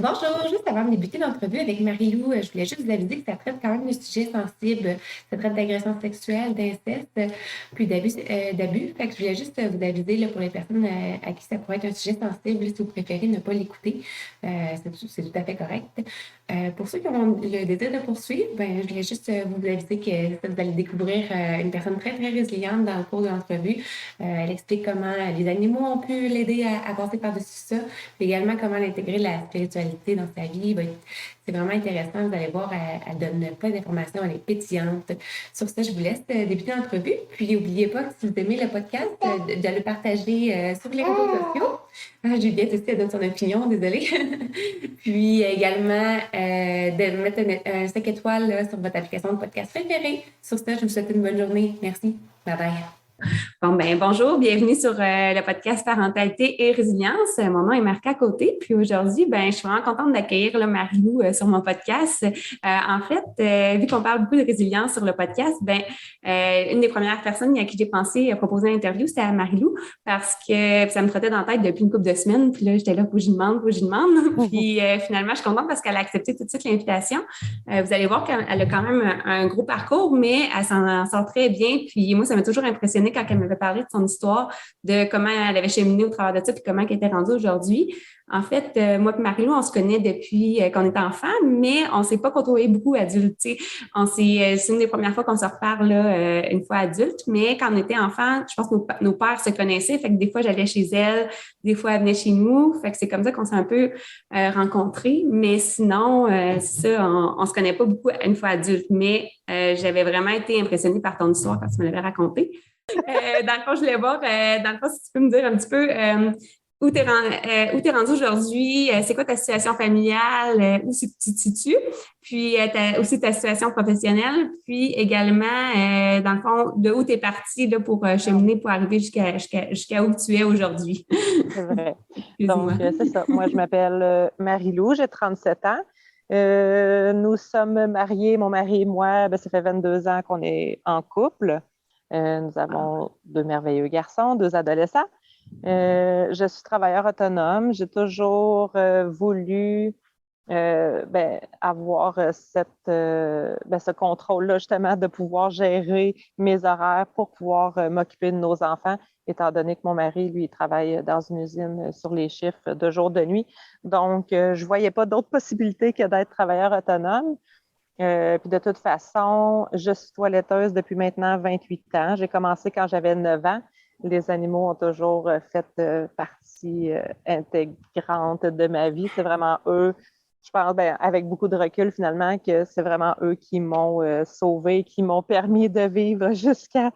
Bonjour, juste avant de débuter l'entrevue avec Marie-Lou, je voulais juste vous aviser que ça traite quand même de sujets sensibles. Ça traite d'agression sexuelle, d'inceste, puis d'abus. Fait que je voulais juste vous aviser là, pour les personnes à qui ça pourrait être un sujet sensible, si vous préférez ne pas l'écouter, c'est tout à fait correct. Pour ceux qui ont le désir de poursuivre, je voulais juste vous aviser que vous allez découvrir une personne très, très résiliente dans le cours de l'entrevue. Elle explique comment les animaux ont pu l'aider à passer par-dessus ça, puis également comment intégrer la spiritualité dans sa vie. C'est vraiment intéressant. Vous allez voir, elle donne plein d'informations, elle est pétillante. Sur ça, je vous laisse débuter l'entrevue. Puis, n'oubliez pas que si vous aimez le podcast, de le partager sur les réseaux sociaux. Juliette aussi, elle donne son opinion, désolée. Puis également, de mettre un 5 étoiles là, sur votre application de podcast préférée. Sur ça, je vous souhaite une bonne journée. Merci. Bye bye. Bon, ben bonjour, bienvenue sur le podcast Parentalité et Résilience. Mon nom est Marca Côté, puis aujourd'hui, je suis vraiment contente d'accueillir là, Marie-Lou sur mon podcast. En fait, vu qu'on parle beaucoup de résilience sur le podcast, une des premières personnes à qui j'ai pensé proposer une interview, c'était à Marie-Lou, parce que ça me trottait dans la tête depuis une couple de semaines, puis là, j'étais là, faut que j'y demande, faut que j'y demande. Puis finalement, je suis contente parce qu'elle a accepté tout de suite l'invitation. Vous allez voir qu'elle a quand même un gros parcours, mais elle s'en sort très bien. Puis moi, ça m'a toujours impressionnée quand elle m'avait parlé de son histoire, de comment elle avait cheminé au travers de ça, puis comment elle était rendue aujourd'hui. En fait, moi et Marie-Lou, on se connaît depuis qu'on est enfant, mais on ne s'est pas côtoyé beaucoup adulte. C'est une des premières fois qu'on se reparle là, une fois adulte, mais quand on était enfant, je pense que nos pères se connaissaient, fait que des fois, j'allais chez elle, des fois, elle venait chez nous, fait que c'est comme ça qu'on s'est un peu rencontrés, mais sinon, c'est ça, on se connaît pas beaucoup une fois adulte, mais j'avais vraiment été impressionnée par ton histoire quand tu me l'avais raconté. Dans le fond, je voulais voir, dans le fond, si tu peux me dire un petit peu où t'es rendu aujourd'hui, c'est quoi ta situation familiale, où tu te situes, puis aussi ta situation professionnelle, puis également, dans le fond, de où tu es parti là, pour cheminer pour arriver jusqu'à où tu es aujourd'hui. C'est vrai. Excuse-moi. Donc, c'est ça. Moi, je m'appelle Marie-Lou, j'ai 37 ans. Nous sommes mariés, mon mari et moi, ça fait 22 ans qu'on est en couple. Nous avons deux merveilleux garçons, deux adolescents. Je suis travailleur autonome. J'ai toujours voulu avoir ce contrôle-là, justement, de pouvoir gérer mes horaires pour pouvoir m'occuper de nos enfants, étant donné que mon mari, lui, travaille dans une usine sur les chiffres de jour, de nuit. Donc, je ne voyais pas d'autre possibilité que d'être travailleur autonome. Puis de toute façon, je suis toiletteuse depuis maintenant 28 ans. J'ai commencé quand j'avais 9 ans. Les animaux ont toujours fait partie intégrante de ma vie. C'est vraiment eux, je pense, avec beaucoup de recul finalement, que c'est vraiment eux qui m'ont sauvée, qui m'ont permis de vivre jusqu'à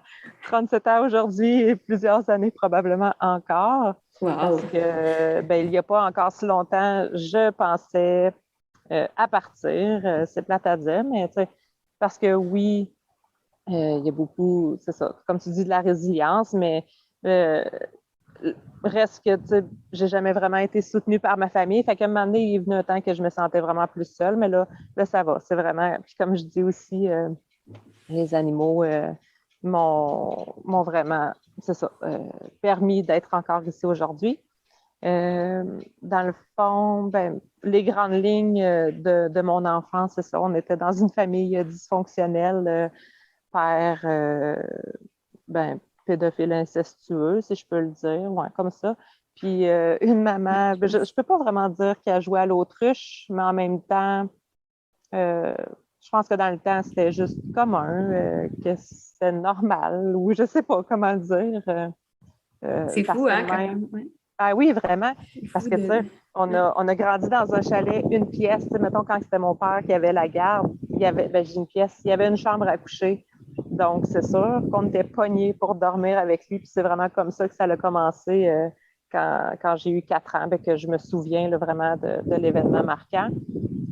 37 ans aujourd'hui et plusieurs années probablement encore. Wow. Parce que, il n'y a pas encore si longtemps, je pensais à partir. C'est plate à dire, mais parce que oui, il y a beaucoup, c'est ça, comme tu dis, de la résilience, mais euh, reste que, j'ai jamais vraiment été soutenue par ma famille. Fait qu'à un moment donné, il est venu un temps que je me sentais vraiment plus seule, mais là ça va. C'est vraiment, puis comme je dis aussi, les animaux m'ont vraiment, c'est ça, permis d'être encore ici aujourd'hui. Dans le fond, les grandes lignes de mon enfance, c'est ça. On était dans une famille dysfonctionnelle, père pédophile incestueux, si je peux le dire, ouais, comme ça. Puis une maman, je ne peux pas vraiment dire qu'elle jouait à l'autruche, mais en même temps, euh, je pense que dans le temps, c'était juste commun, que c'était normal, ou je ne sais pas comment le dire. C'est Parce fou, que hein, quand même, même. Ouais. ah oui, vraiment. C'est Parce fou que, tu sais, de. on a grandi dans un chalet, une pièce. Tu sais, mettons, quand c'était mon père qui avait la garde, il y avait, j'ai une pièce, il y avait une chambre à coucher. Donc, c'est sûr qu'on était pognés pour dormir avec lui. Puis c'est vraiment comme ça que ça a commencé quand j'ai eu 4 ans, que je me souviens là, vraiment de l'événement marquant.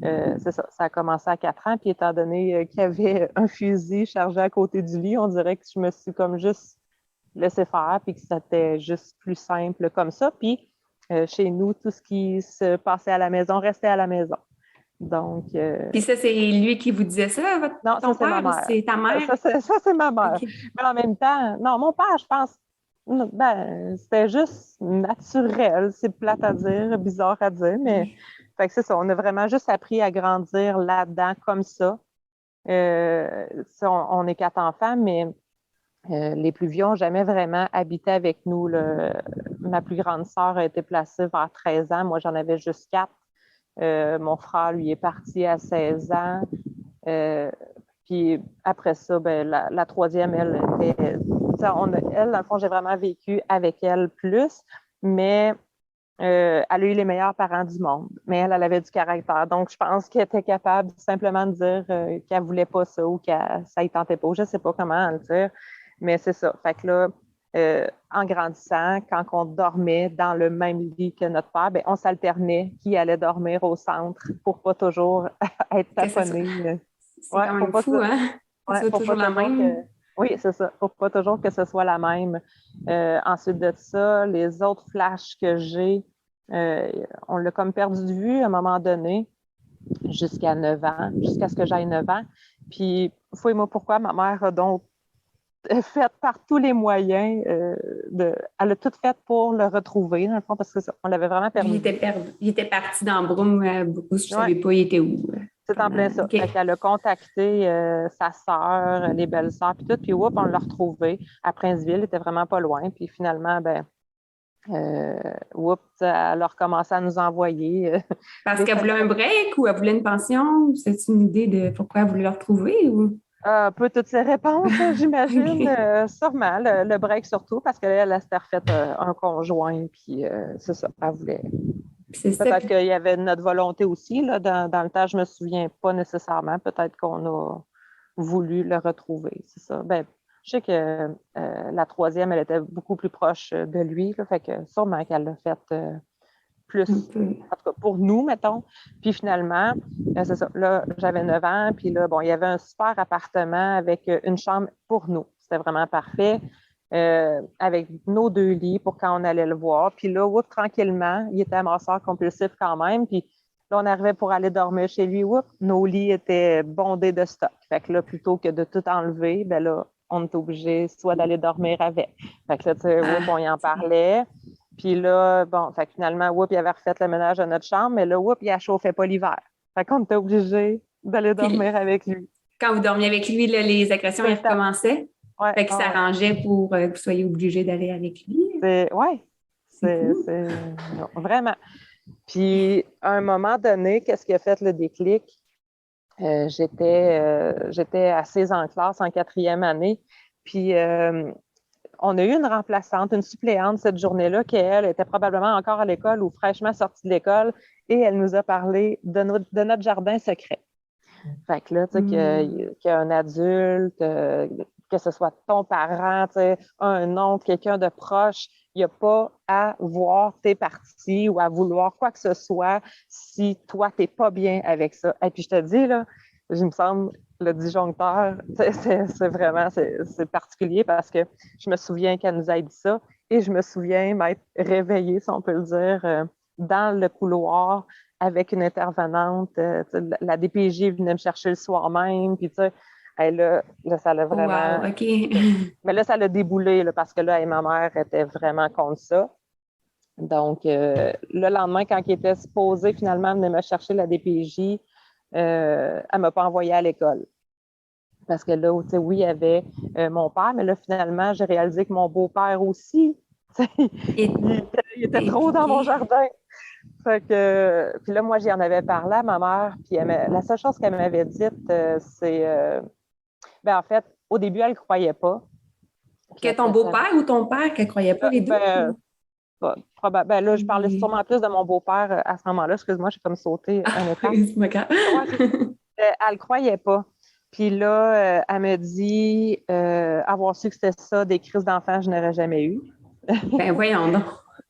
C'est ça, ça a commencé à 4 ans. Puis étant donné qu'il y avait un fusil chargé à côté du lit, on dirait que je me suis comme juste laisser faire, puis que c'était juste plus simple comme ça. Puis chez nous, tout ce qui se passait à la maison restait à la maison. Donc, Puis ça, c'est lui qui vous disait ça, non, ça, ton c'est ma père, ou mère. c'est ta mère? Ça, c'est ma mère. OK. Mais en même temps, non, mon père, je pense, c'était juste naturel. C'est plate à dire, bizarre à dire, mais Fait que c'est ça, on a vraiment juste appris à grandir là-dedans comme ça. On est 4 enfants, mais les plus vieux n'ont jamais vraiment habité avec nous. Ma plus grande sœur a été placée vers 13 ans. Moi, j'en avais juste 4. Mon frère, lui, est parti à 16 ans. Puis après ça, ben, la troisième, elle était... Elle, dans le fond, j'ai vraiment vécu avec elle plus, mais elle a eu les meilleurs parents du monde. Mais elle avait du caractère. Donc, je pense qu'elle était capable simplement de dire qu'elle ne voulait pas ça ou que ça ne tentait pas. Je ne sais pas comment le dire, mais c'est ça. Fait que là, en grandissant, quand on dormait dans le même lit que notre père, ben, on s'alternait qui allait dormir au centre pour pas toujours être taponné. C'est quand même fou, hein? Que ce soit toujours la même. Oui, c'est ça. Pour pas toujours que ce soit la même. Ensuite de ça, les autres flashs que j'ai, on l'a comme perdu de vue à un moment donné, jusqu'à 9 ans, jusqu'à ce que j'aille 9 ans. Puis, fouille-moi pourquoi ma mère a donc fait par tous les moyens. Elle a tout fait pour le retrouver, dans le fond, parce que on l'avait vraiment perdu. Il était parti dans le brume beaucoup. Je ne savais pas, il était où. C'est en plein ça. Okay. Elle a contacté sa sœur, les belles-sœurs, puis tout, puis on l'a retrouvé à Princeville, il était vraiment pas loin. Puis finalement, elle a recommencé à nous envoyer. Parce qu'elle voulait un break ou elle voulait une pension? C'est une idée de pourquoi elle voulait le retrouver? Ou? Un peu toutes ces réponses, j'imagine. Sûrement, le break surtout, parce qu'elle s'était refait un conjoint, puis c'est ça, elle voulait. Peut-être qu'il y avait notre volonté aussi. Là, dans le temps, je ne me souviens pas nécessairement. Peut-être qu'on a voulu le retrouver. C'est ça. Ben, je sais que la troisième, elle était beaucoup plus proche de lui. Là, fait que sûrement qu'elle l'a fait plus, en tout cas pour nous, mettons. Puis finalement, c'est ça. Là, j'avais 9 ans. Puis là, bon, il y avait un super appartement avec une chambre pour nous. C'était vraiment parfait. Avec nos 2 lits pour quand on allait le voir. Puis là, tranquillement, il était amasseur compulsif quand même. Puis là, on arrivait pour aller dormir chez lui. Nos lits étaient bondés de stock. Fait que là, plutôt que de tout enlever, ben là, on était obligé soit d'aller dormir avec. Fait que là, tu sais, on y en parlait. Puis là, bon, fait que finalement, il avait refait le ménage de notre chambre, mais là, il ne chauffait pas l'hiver. Fait qu'on était obligé d'aller dormir avec lui. Quand vous dormiez avec lui, là, les agressions, elles recommençaient? Ouais, fait qu'il s'arrangeait pour que vous soyez obligé d'aller avec lui. Oui, c'est vraiment. Puis, à un moment donné, qu'est-ce qui a fait le déclic? J'étais assise en classe en 4e année. Puis, on a eu une remplaçante, une suppléante cette journée-là, qui, elle, était probablement encore à l'école ou fraîchement sortie de l'école. Et elle nous a parlé de notre jardin secret. Fait que là, tu sais, qu'il y a un adulte, que ce soit ton parent, un oncle, quelqu'un de proche, il n'y a pas à voir tes parties ou à vouloir quoi que ce soit si toi, tu n'es pas bien avec ça. Et puis, je te dis, là, il me semble, le disjoncteur, c'est vraiment c'est particulier parce que je me souviens qu'elle nous a dit ça et je me souviens m'être réveillée, si on peut le dire, dans le couloir avec une intervenante. La DPJ venait me chercher le soir même, puis tu sais, là, ça l'a vraiment... Wow, OK. Mais là, ça l'a déboulé là, parce que là, ma mère était vraiment contre ça. Donc, le lendemain, quand il était supposé finalement venir me chercher la DPJ, elle ne m'a pas envoyée à l'école. Parce que là, tu sais, oui, il y avait mon père, mais là, finalement, j'ai réalisé que mon beau-père aussi, il était trop dans mon jardin. Fait que, puis là, moi, j'y en avais parlé à ma mère, puis la seule chose qu'elle m'avait dite, c'est... en fait, au début, elle ne croyait pas. Que ton beau-père ou ton père qu'elle ne croyait pas les deux? Là, je parlais sûrement plus de mon beau-père à ce moment-là. Excuse-moi, j'ai comme sauté un état. Elle ne croyait pas. Puis là, elle me dit avoir su que c'était ça, des crises d'enfants, je n'aurais jamais eu. Ben voyons donc.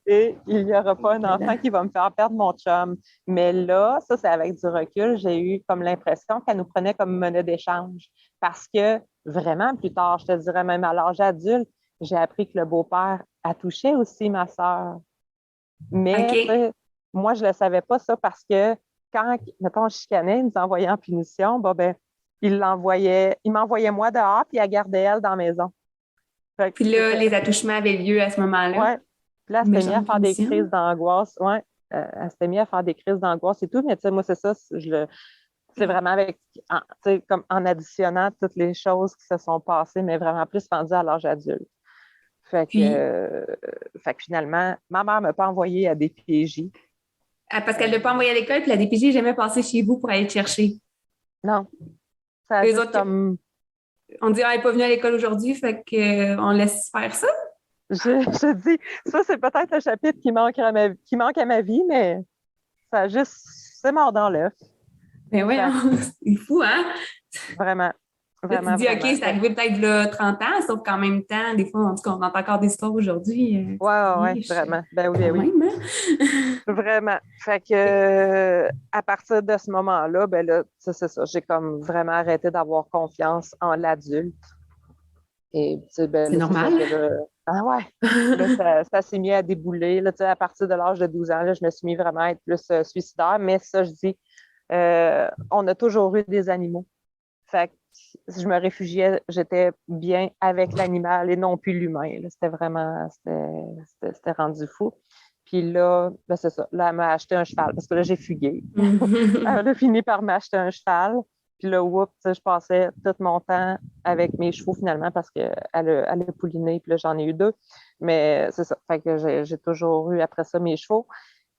Et il n'y aura pas un enfant qui va me faire perdre mon chum. Mais là, ça, c'est avec du recul, j'ai eu comme l'impression qu'elle nous prenait comme monnaie d'échange. Parce que vraiment, plus tard, je te dirais même à l'âge adulte, j'ai appris que le beau-père a touché aussi ma sœur. Mais moi, je ne le savais pas ça parce que quand, mettons, on chicanait, il nous envoyait en punition, il m'envoyait moi dehors, puis il gardait elle dans la maison. Puis là, les attouchements avaient lieu à ce moment-là. Oui. Puis là, elle s'est mise à faire des crises d'angoisse. Ouais. elle s'était mise à faire des crises d'angoisse et tout, mais tu sais, moi, c'est ça, c'est vraiment avec, tu sais, comme en additionnant toutes les choses qui se sont passées, mais vraiment plus rendues à l'âge adulte. Puis, Fait que finalement, ma mère ne m'a pas envoyée à des PJ. parce qu'elle ne l'a pas envoyé à l'école, puis la DPJ n'est jamais passée chez vous pour aller te chercher. Non, ça a Eux juste autres, comme... on dit, ah, elle n'est pas venue à l'école aujourd'hui, fait qu'on laisse faire ça. Je dis, ça, c'est peut-être le chapitre qui manque à ma vie, mais ça a juste... C'est mort dans l'œuf. Ben ouais, Fait hein, c'est fou, hein? Vraiment, Là, tu te vraiment, dis, OK, vraiment. c'est arrivé peut-être là 30 ans, sauf qu'en même temps, des fois, en tout cas, on entend encore des histoires aujourd'hui. Ouais, vraiment. Ben oui, ben Quand oui. même, hein? Vraiment. Fait que à partir de ce moment-là, ben là, c'est ça. J'ai comme vraiment arrêté d'avoir confiance en l'adulte. Et tu sais, ben C'est là, c'est sûr normal. que là, ah ouais, là, ça s'est mis à débouler. Là, tu sais, à partir de l'âge de 12 ans, là, je me suis mis vraiment à être plus suicidaire. Mais ça, je dis, on a toujours eu des animaux. Fait que si je me réfugiais, j'étais bien avec l'animal et non plus l'humain. Là. C'était vraiment, c'était rendu fou. Puis là, ben c'est ça. Là, elle m'a acheté un cheval parce que là, j'ai fugué. Elle a fini par m'acheter un cheval. Puis là, whoop, je passais tout mon temps avec mes chevaux finalement parce qu'elle elle a pouliné. Puis là, j'en ai eu deux. Mais c'est ça. Fait que j'ai toujours eu après ça mes chevaux.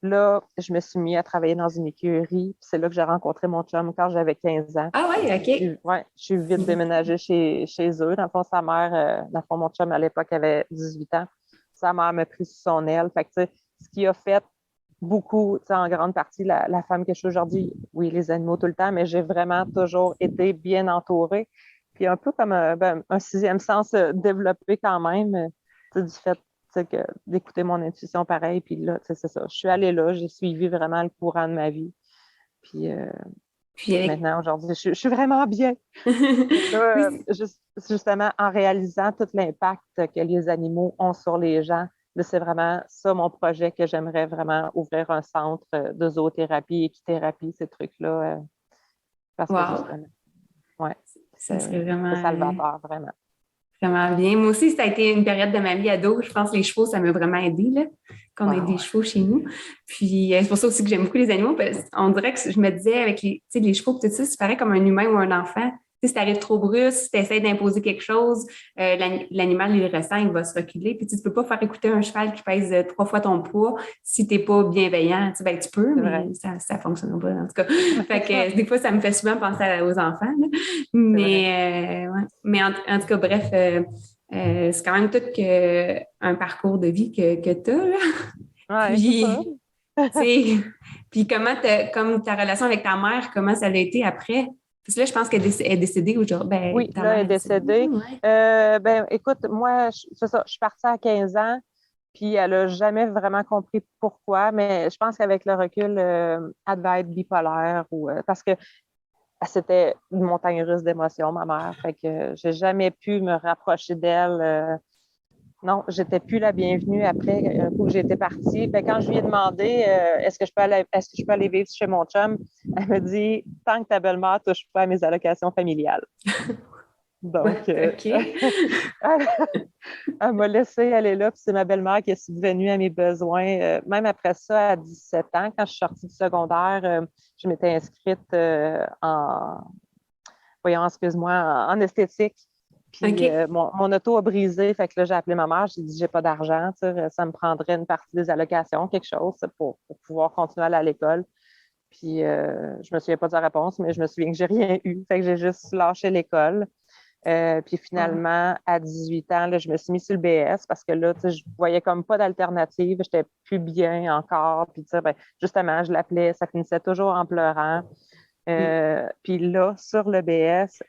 Là, je me suis mis à travailler dans une écurie. C'est là que j'ai rencontré mon chum quand j'avais 15 ans. Ah ouais, OK. Je suis vite déménagée chez eux. Dans le fond, sa mère, dans le fond, mon chum à l'époque avait 18 ans. Sa mère m'a pris sous son aile. Fait que, tu sais, ce qui a fait beaucoup, tu sais, en grande partie, la femme que je suis aujourd'hui, oui, les animaux tout le temps, mais j'ai vraiment toujours été bien entourée. Puis un peu comme un sixième sens développé quand même, tu sais, du fait d'écouter mon intuition pareil. Puis là, tu sais, c'est ça. Je suis allée là, j'ai suivi vraiment le courant de ma vie. Puis Puis avec... maintenant, aujourd'hui, je suis vraiment bien. Là, Oui, justement, en réalisant tout l'impact que les animaux ont sur les gens, là, c'est vraiment ça mon projet que j'aimerais vraiment ouvrir un centre de zoothérapie, équithérapie, ces trucs-là, parce que wow. justement, ouais, Ça serait vraiment, c'est salvateur, vraiment. vraiment bien. Moi aussi, ça a été une période de ma vie ado. Je pense que les chevaux, ça m'a vraiment aidé, là, qu'on ait des Wow. chevaux chez nous. Puis, c'est pour ça aussi que j'aime beaucoup les animaux. Parce qu'on dirait que je me disais, avec les, tu sais, les chevaux, tout ça, c'est pareil comme un humain ou un enfant. Tu sais, si t'arrives trop brusque, si tu essaies d'imposer quelque chose, l'animal, il le ressent, il va se reculer. Puis, tu ne peux pas faire écouter un cheval qui pèse 3 fois ton poids si tu n'es pas bienveillant. Tu sais, ben, tu peux, C'est mais vrai. ça fonctionne pas, en tout cas. Fait que, des fois, ça me fait souvent penser aux enfants, là. C'est vrai. Ouais. Mais en tout cas, bref, c'est quand même tout un parcours de vie que tu as, là. Ouais, c'est ça. Puis, tu sais, puis comme ta relation avec ta mère, comment ça a été après? Parce que là, je pense qu'elle est décédée aujourd'hui. Ben, Oui, ta là, elle mère est est décédée. décédée. Ouais. Ben, écoute, moi, c'est ça, je suis partie à 15 ans, puis elle n'a jamais vraiment compris pourquoi, mais je pense qu'avec le recul, elle devait être bipolaire ou parce que c'était une montagne russe d'émotions, ma mère. Fait que j'ai jamais pu me rapprocher d'elle. Non, j'étais plus la bienvenue après un coup que j'étais partie. Fait que quand je lui ai demandé est-ce que je peux aller vivre chez mon chum, elle me dit tant que ta belle-mère touche pas à mes allocations familiales. Donc, OK. elle m'a laissé aller là, puis c'est ma belle-mère qui est subvenue à mes besoins. Même après ça, à 17 ans, quand je suis sortie du secondaire, je m'étais inscrite voyons, excuse-moi, en esthétique. Puis OK. mon auto a brisé, fait que là, j'ai appelé ma mère, j'ai dit, j'ai pas d'argent, tu sais, ça me prendrait une partie des allocations, quelque chose, pour pouvoir continuer à aller à l'école. Puis je me souviens pas de sa réponse, mais je me souviens que j'ai rien eu. Fait que j'ai juste lâché l'école. Puis Wow. finalement, à 18 ans, là, je me suis mis sur le BS parce que là, tu sais, je voyais comme pas d'alternative. J'étais plus bien encore. Puis, tu sais, ben, justement, je l'appelais, ça finissait toujours en pleurant. Puis là, sur le BS,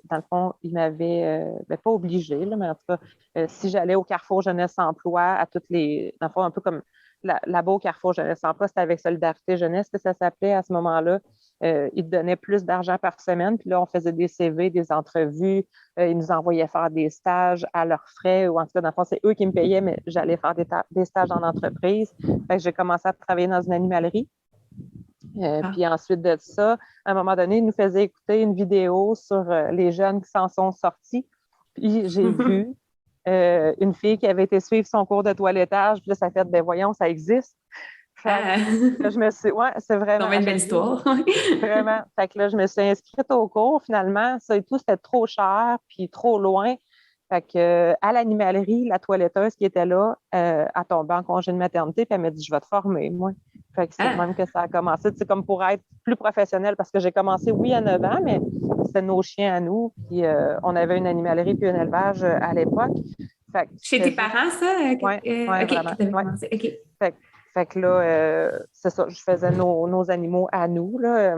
dans le fond, il m'avait, ben, pas obligé, là, mais en tout cas, si j'allais au Carrefour Jeunesse Emploi, dans le fond, un peu comme là-bas au Carrefour Jeunesse Emploi, c'était avec Solidarité Jeunesse que ça s'appelait à ce moment-là. Ils te donnaient plus d'argent par semaine, puis là, on faisait des CV, des entrevues, ils nous envoyaient faire des stages à leurs frais, ou en tout cas, dans le fond, c'est eux qui me payaient, mais j'allais faire des stages en entreprise. Fait que j'ai commencé à travailler dans une animalerie. Ah. Puis ensuite de ça, à un moment donné, ils nous faisaient écouter une vidéo sur les jeunes qui s'en sont sortis. Puis j'ai vu une fille qui avait été suivre son cours de toilettage. Puis là, ça fait, ben voyons, ça existe. Ah, Là, ouais, c'est vraiment. une belle histoire. Vraiment. Fait que là, je me suis inscrite au cours. Finalement, ça et tout, c'était trop cher puis trop loin. Fait que, à l'animalerie, la toiletteuse qui était là a tombé en congé de maternité, puis elle m'a dit, je vais te former, moi. Fait que c'est de Ah, même que ça a commencé. C'est comme pour être plus professionnel, parce que j'ai commencé, oui, à 9 ans, mais c'était nos chiens à nous. Puis on avait une animalerie puis un élevage à l'époque. Fait que chez c'était tes juste. parents, ça? Ouais, ouais, OK, vraiment. que tu avais Ouais. commencé. OK. Fait, fait que là, c'est ça, je faisais nos animaux à nous, là.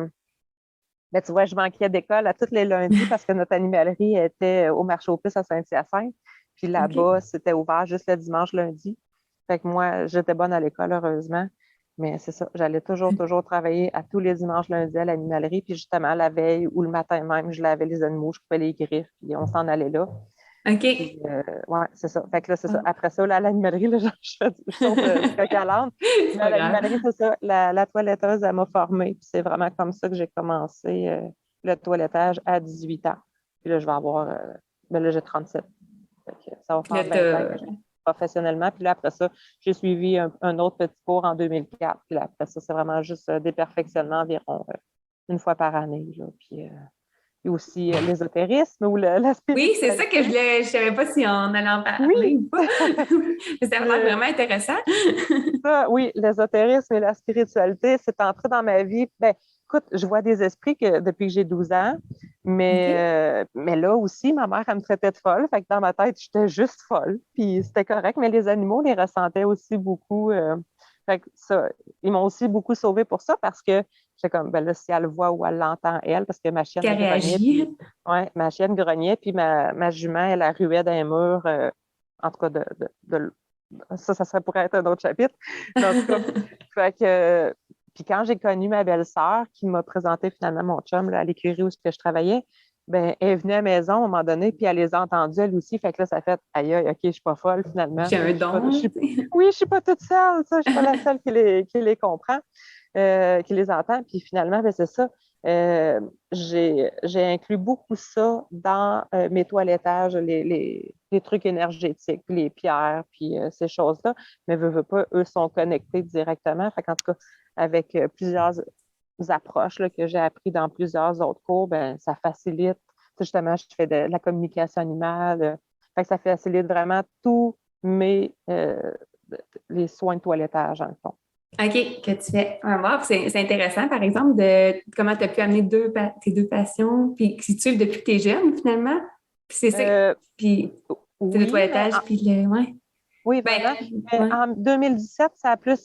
Mais tu vois, je manquais d'école à tous les lundis parce que notre animalerie était au marché aux puces à Saint-Hyacinthe. Puis OK. là-bas, c'était ouvert juste le dimanche, lundi. Fait que moi, j'étais bonne à l'école, heureusement. Mais c'est ça, j'allais toujours travailler à tous les dimanches, lundi à l'animalerie. Puis justement, la veille ou le matin même, je lavais les animaux, je coupais les griffes, puis on s'en allait là. OK. Puis, ouais, c'est ça. Fait que là, c'est ça. Ah. Après ça, là, à l'animalerie, là, je saute du coq à l'âne. C'est Mais à pas grave. l'animalerie, c'est ça. La toiletteuse, elle m'a formée. Puis c'est vraiment comme ça que j'ai commencé le toilettage à 18 ans. Puis là, je vais avoir. Ben là, j'ai 37. Fait que ça va Puis là, faire 20 ans que je fais professionnellement. Puis là, après ça, j'ai suivi un autre petit cours en 2004. Puis là, après ça, c'est vraiment juste des perfectionnements environ une fois par année. Là. Puis aussi l'ésotérisme ou la oui, c'est ça que spiritualité. je savais pas si on allait en Oui, parler ou pas. Mais ça a l'air vraiment intéressant. ça, oui, l'ésotérisme et la spiritualité, c'est entré dans ma vie. Ben, écoute, je vois des esprits depuis que j'ai 12 ans, OK. mais là aussi, ma mère, elle me traitait de folle. Fait que dans ma tête, j'étais juste folle. Puis c'était correct, mais les animaux les ressentaient aussi beaucoup. Fait que ça, ils m'ont aussi beaucoup sauvée pour ça parce que j'étais comme, ben là, si elle le voit ou elle l'entend, elle, parce que ma chienne, Qu'elle elle grognait, réagit. puis, ouais, ma chienne grognait, puis ma jument, elle ruait dans les murs, en tout cas, ça serait pour être un autre chapitre. Mais en tout cas, fait que, puis quand j'ai connu ma belle-sœur qui m'a présenté finalement mon chum là, à l'écurie où je travaillais, ben, elle est venue à la maison à un moment donné, puis elle les a entendus elle aussi. Fait que là, ça fait aïe, aïe, OK, je suis pas folle finalement. J'ai un don. Oui, je suis pas toute seule, ça, je suis pas la seule qui les comprend, qui les entend. Puis finalement, ben, c'est ça. J'ai inclus beaucoup ça dans mes toilettages, les trucs énergétiques, les pierres, puis ces choses-là. Mais veux pas, eux sont connectés directement. Fait qu'en tout cas, avec plusieurs approches là, que j'ai appris dans plusieurs autres cours, ben, ça facilite. Justement, je fais de la communication animale. Fait que ça facilite vraiment tous les soins de toilettage, en fond. OK, que tu fais. Ah, wow, c'est intéressant, par exemple, de comment tu as pu amener tes deux passions, puis si tu le depuis que tu es jeune, finalement. Puis c'est ça. Euh, Puis c'est le oui, mais toilettage, puis le. Ouais. oui, Ben, vraiment. Mais ouais. en 2017,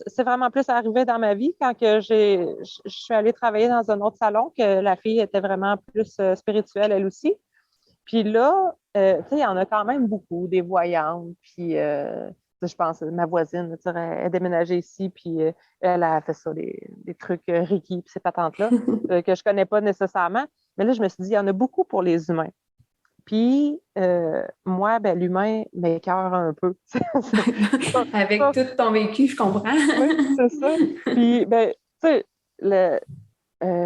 c'est vraiment plus arrivé dans ma vie quand que je suis allée travailler dans un autre salon, que la fille était vraiment plus spirituelle, elle aussi. Puis là, tu sais, il y en a quand même beaucoup, des voyantes. Puis, je pense, ma voisine, tu sais, elle est déménagée ici, puis elle a fait ça, des trucs Reiki, puis ces patentes-là, que je connais pas nécessairement. Mais là, je me suis dit, il y en a beaucoup pour les humains. Puis, moi, ben, l'humain m'écoeure un peu. Avec tout ton vécu, je comprends. Oui, c'est ça. Puis, ben, tu sais,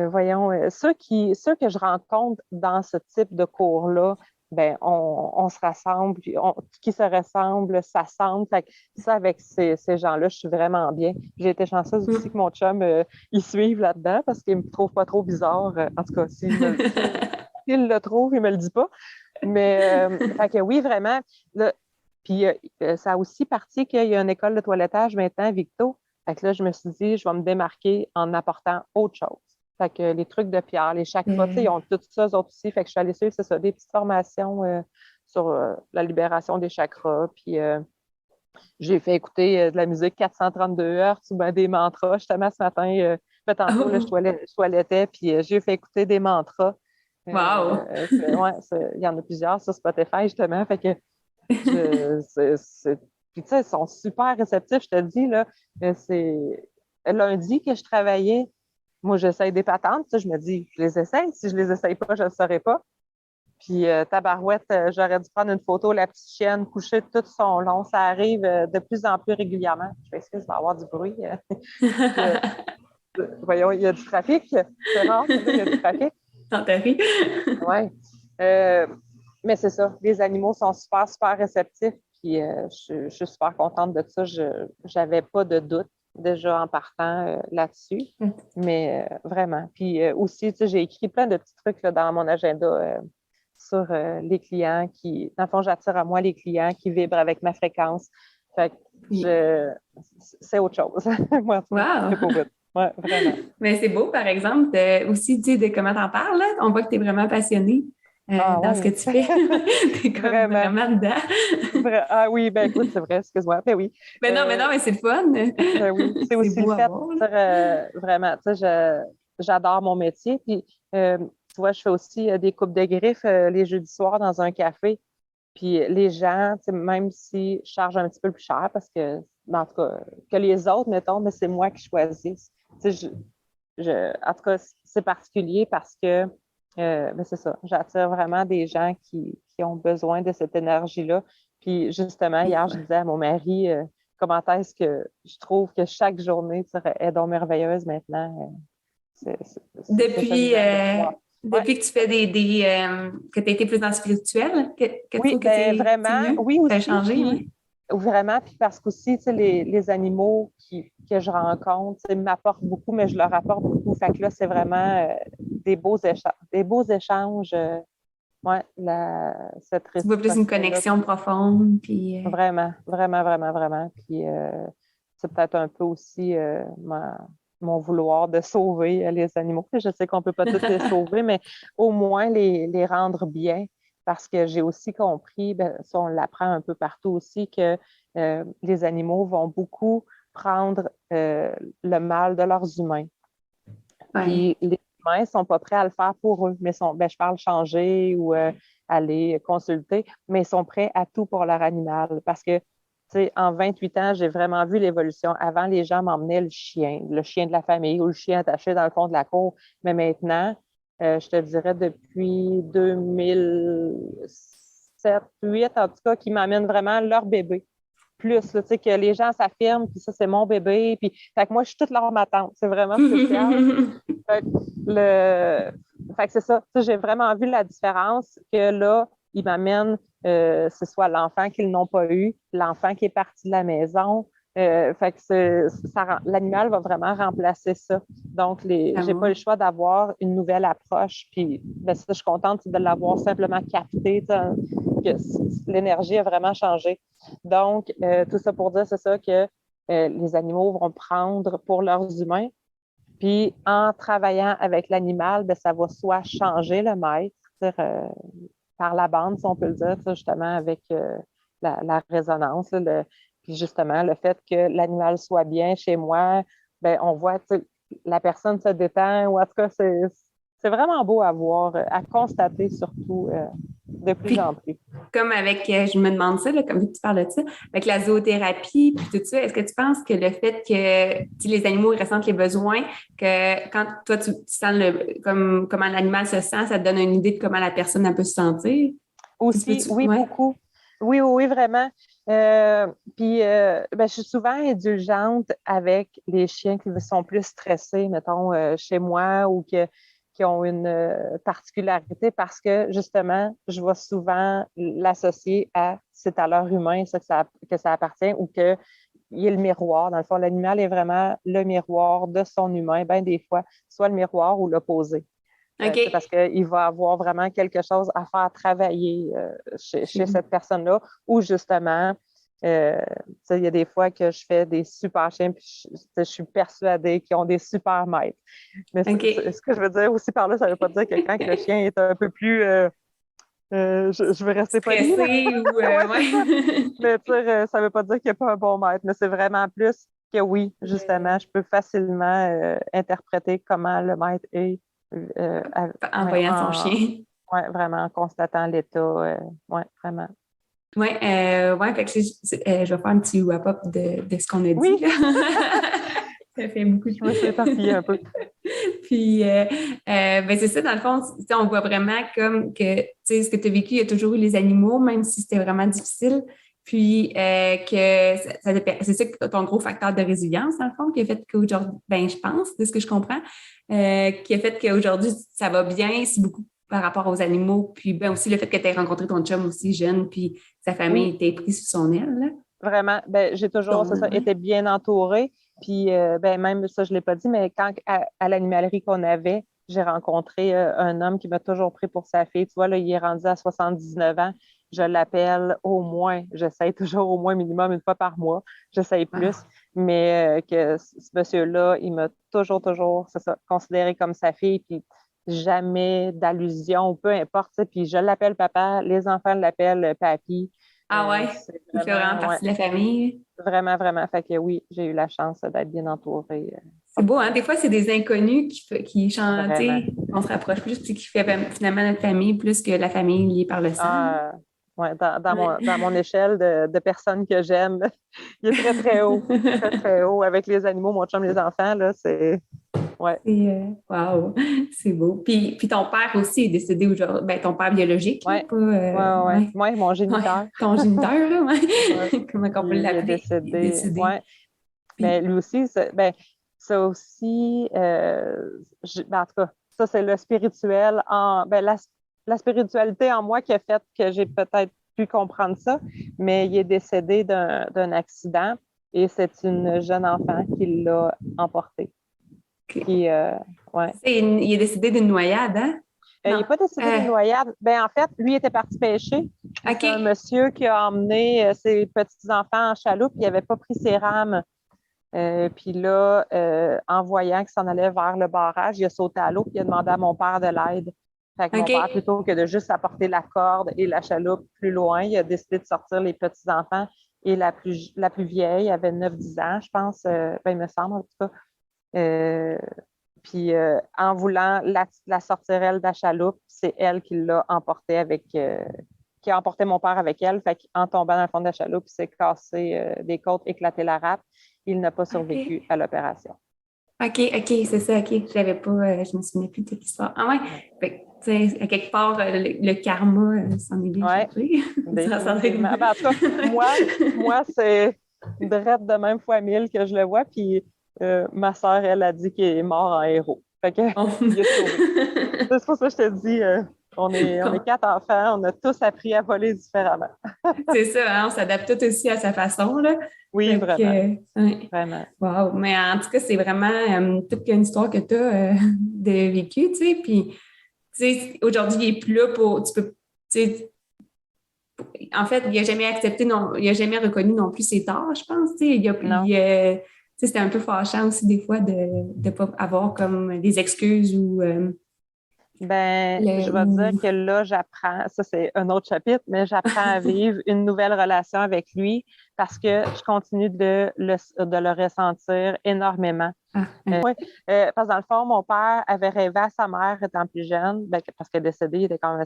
voyons, ceux que je rencontre dans ce type de cours-là, ben, on se rassemble, puis qui se ressemble, s'assemble. Fait que ça, avec ces gens-là, je suis vraiment bien. J'ai été chanceuse aussi que mon chum, il suive là-dedans parce qu'il me trouve pas trop bizarre. En tout cas, s'il le trouve, il me le dit pas. Mais, fait que oui, vraiment. Là, puis, ça a aussi parti qu'il y a une école de toilettage maintenant à Victo. Fait que là, je me suis dit, je vais me démarquer en apportant autre chose. Fait que les trucs de pierre, les chakras, tu sais, ils ont tout ça, eux autres aussi. Fait que je suis allée suivre, c'est ça, des petites formations sur la libération des chakras. Puis j'ai fait écouter de la musique 432 Hz ou ben, des mantras. Justement, ce matin, tantôt, là, Oh, je toilettais, puis j'ai fait écouter des mantras. wow! Ouais, il y en a plusieurs sur Spotify, justement. Fait que puis, tu sais, ils sont super réceptifs, je te dis, là. C'est lundi que je travaillais. Moi, j'essaye des patentes. Tu sais, je me dis, je les essaye. Si je les essaye pas, je ne le saurais pas. Puis, tabarouette, j'aurais dû prendre une photo, la petite chienne couchée tout son long. Ça arrive de plus en plus régulièrement. Je m'excuse, il va y avoir du bruit. Euh, voyons, il y a du trafic. C'est rare, mais là, il y a du trafic. Dans ta vie. Oui. Mais c'est ça. Les animaux sont super, super réceptifs. Puis je suis super contente de ça. Je n'avais pas de doute. déjà en partant là-dessus. Mais vraiment. Puis aussi, tu sais, j'ai écrit plein de petits trucs là, dans mon agenda sur les clients qui, dans le fond, j'attire à moi les clients qui vibrent avec ma fréquence. Fait que c'est autre chose. Moi, Wow! c'est pas vite. Ouais, vraiment. Mais c'est beau, par exemple, aussi, tu sais, de comment t'en parles, là. On voit que tu es vraiment passionnée dans ce que tu fais. Tu es comme vraiment dedans. Ah oui, ben écoute, c'est vrai, excuse-moi. Ben oui. Mais non, mais c'est le fun. Ben oui, c'est aussi beau le à fait, voir, vraiment, tu sais, j'adore mon métier. Puis, tu vois, je fais aussi des coupes de griffes les jeudis soirs dans un café. Puis les gens, tu sais, même si je charge un petit peu plus cher parce que, en tout cas, que les autres, mettons, mais c'est moi qui choisis. Tu sais, en tout cas, c'est particulier parce que, ben c'est ça, j'attire vraiment des gens qui ont besoin de cette énergie-là. Puis justement, hier, je disais à mon mari, comment est-ce que je trouve que chaque journée est donc merveilleuse maintenant. Depuis, Ouais. depuis que tu fais que tu as été plus dans le spirituel, que tu Oui, trouves que ben c'est vraiment, mieux? oui Ça a aussi. changé, Puis, oui. vraiment, puis parce qu'aussi, tu sais, les animaux que je rencontre, tu sais, m'apportent beaucoup, mais je leur apporte beaucoup. Fait que là, c'est vraiment des beaux échanges. Ouais, cette Tu vois plus une réciprocité-là. connexion profonde, puis... Vraiment, vraiment, vraiment, vraiment. Puis c'est peut-être un peu aussi mon vouloir de sauver les animaux. Je sais qu'on ne peut pas tous les sauver, mais au moins les rendre bien. Parce que j'ai aussi compris, ben, ça on l'apprend un peu partout aussi, que les animaux vont beaucoup prendre le mal de leurs humains. Ouais. Puis les humains ne sont pas prêts à le faire pour eux, mais je parle changer ou aller consulter, mais ils sont prêts à tout pour leur animal. Parce que, tu sais, en 28 ans, j'ai vraiment vu l'évolution. Avant, les gens m'emmenaient le chien de la famille ou le chien attaché dans le fond de la cour. Mais maintenant, je te dirais depuis 2007, 2008, en tout cas, qui m'amènent vraiment leur bébé. Plus, là, tu sais, que les gens s'affirment, puis ça, c'est mon bébé. Puis, fait que moi, je suis toute leur ma tante. C'est vraiment spécial. Fait que, fait que c'est ça. Tu sais, j'ai vraiment vu la différence que là, ils m'amènent, ce soit l'enfant qu'ils n'ont pas eu, l'enfant qui est parti de la maison. Fait que l'animal va vraiment remplacer ça. Donc, j'ai pas le choix d'avoir une nouvelle approche. Puis, ben, ça, je suis contente de l'avoir simplement capté, que l'énergie a vraiment changé. Donc, tout ça pour dire, c'est ça que les animaux vont prendre pour leurs humains. Puis, en travaillant avec l'animal, ben, ça va soit changer le maître, par la bande, si on peut le dire, justement, avec la résonance. Puis, justement, le fait que l'animal soit bien chez moi, ben, on voit la personne se détend, ou en tout cas, c'est vraiment beau à voir, à constater surtout de plus en plus. Comme avec, je me demande ça, là, comme tu parles de ça, avec la zoothérapie, puis tout ça, est-ce que tu penses que le fait que les animaux ressentent les besoins, que quand toi, tu sens comment l'animal se sent, ça te donne une idée de comment la personne elle peut se sentir? Aussi, oui, ouais. beaucoup. Oui, oui, oui, vraiment. Puis, ben, je suis souvent indulgente avec les chiens qui sont plus stressés, mettons, chez moi ou qui ont une particularité parce que, justement, je vais souvent l'associer à c'est à leur humain ça, que ça appartient ou qu'il y ait le miroir. Dans le fond, l'animal est vraiment le miroir de son humain, bien des fois, soit le miroir ou l'opposé. Okay. Parce qu'il va avoir vraiment quelque chose à faire travailler chez cette personne-là, ou justement, il y a des fois que je fais des super chiens, puis je suis persuadée qu'ils ont des super maîtres. Mais ce que je veux dire aussi par là, ça ne veut pas dire que quand le chien est un peu plus... je veux rester poli. Mais ça ne veut pas dire qu'il n'y a pas un bon maître, mais c'est vraiment plus que oui, justement, je peux facilement interpréter comment le maître est. En voyant son chien. Oui, vraiment, en constatant l'état. Oui, vraiment. Oui, fait que je vais faire un petit wrap-up de ce qu'on a dit. Oui. Ça fait beaucoup de Je me suis éparpillée un peu. Puis, ben c'est ça, dans le fond, on voit vraiment comme que, ce que tu as vécu, il y a toujours eu les animaux, même si c'était vraiment difficile. Puis, que c'est ça ton gros facteur de résilience, dans le fond, qui a fait qu'aujourd'hui, ben je pense, de ce que je comprends, qui a fait qu'aujourd'hui, ça va bien, c'est beaucoup par rapport aux animaux. Puis, ben aussi le fait que tu aies rencontré ton chum aussi jeune, puis sa famille était prise sous son aile. Là. Vraiment, ben j'ai toujours, c'est ça, été bien entourée. Puis, même ça, je ne l'ai pas dit, mais quand à l'animalerie qu'on avait, j'ai rencontré un homme qui m'a toujours pris pour sa fille. Tu vois, là, il est rendu à 79 ans. Je l'appelle au moins, j'essaie toujours au moins minimum une fois par mois. J'essaie plus, mais que ce monsieur-là, il m'a toujours, c'est ça, considéré comme sa fille. Puis, jamais d'allusion, peu importe. Puis, je l'appelle papa, les enfants l'appellent papy. Ah ouais, C'est il fait vraiment vraiment, partie de la famille. vraiment, vraiment. Fait que oui, j'ai eu la chance d'être bien entourée. C'est beau, hein? Des fois, c'est des inconnus qui chantent, Vraiment. on se rapproche plus, puis qui fait finalement notre famille plus que la famille liée par le sang. Ah, ouais, Ouais. dans mon échelle de personnes que j'aime, il est très, très haut. Très, très haut. Avec les animaux, mon chum, les enfants, là, c'est. Ouais. Wow, c'est beau. Puis ton père aussi est décédé aujourd'hui. Ben, ton père biologique, là, Ouais. pas. Ouais. Ouais. Ouais, mon géniteur. Ouais, ton géniteur, là, Ouais. ouais. Comment on peut Il est l'appeler? Il est décédé. décédé. Ouais. Mais Puis, lui aussi, ça aussi, en tout cas, ça, c'est le spirituel la spiritualité en moi qui a fait que j'ai peut-être pu comprendre ça, mais il est décédé d'un accident et c'est une jeune enfant qui l'a emporté. OK. Qui, ouais. Il est décédé d'une noyade, hein? Il Non. n'est pas décédé d'une noyade. En fait, lui était parti pêcher. OK. C'est un monsieur qui a emmené ses petits-enfants en chaloupe. Il n'avait pas pris ses rames. Puis là, en voyant qu'il s'en allait vers le barrage, il a sauté à l'eau et il a demandé à mon père de l'aide. Fait que mon OK. père, plutôt que de juste apporter la corde et la chaloupe plus loin, il a décidé de sortir les petits-enfants. Et la plus vieille avait 9-10 ans, je pense. Il me semble, en tout cas. Puis en voulant la sortir, elle, de la chaloupe, c'est elle qui l'a emporté qui a emporté mon père avec elle. Fait qu'en tombant dans le fond de la chaloupe, il s'est cassé des côtes, éclaté la rate. Il n'a pas survécu à l'opération. OK, c'est ça, OK. Je l'avais pas, je me souvenais plus de cette histoire. Ah ouais. Fait que, tu sais, à quelque part, le karma s'en est bien chargé. Définitivement. En tout cas, moi, c'est drette de même fois 1000 que je le vois. Puis ma soeur, elle a dit qu'il est mort en héros. Fait que, il est sauvé. C'est pour ça que je te dis, on est 4 enfants, on a tous appris à voler différemment. C'est ça, hein, on s'adapte tout aussi à sa façon, là. Oui, Fait vraiment. ouais. Vraiment. Wow. Mais en tout cas, c'est vraiment toute une histoire que tu as de vécu, tu sais. Puis, tu sais, aujourd'hui, il n'est plus là pour. Tu peux. Tu sais, en fait, il n'a jamais accepté, non, il n'a jamais reconnu non plus ses torts, je pense. Tu sais, c'était un peu fâchant aussi des fois de ne pas avoir comme des excuses ou. Je vais dire que là, j'apprends, ça c'est un autre chapitre, mais j'apprends à vivre une nouvelle relation avec lui parce que je continue de le ressentir énormément. Oui. Parce que dans le fond, mon père avait rêvé à sa mère étant plus jeune, parce qu'elle est décédée, il était quand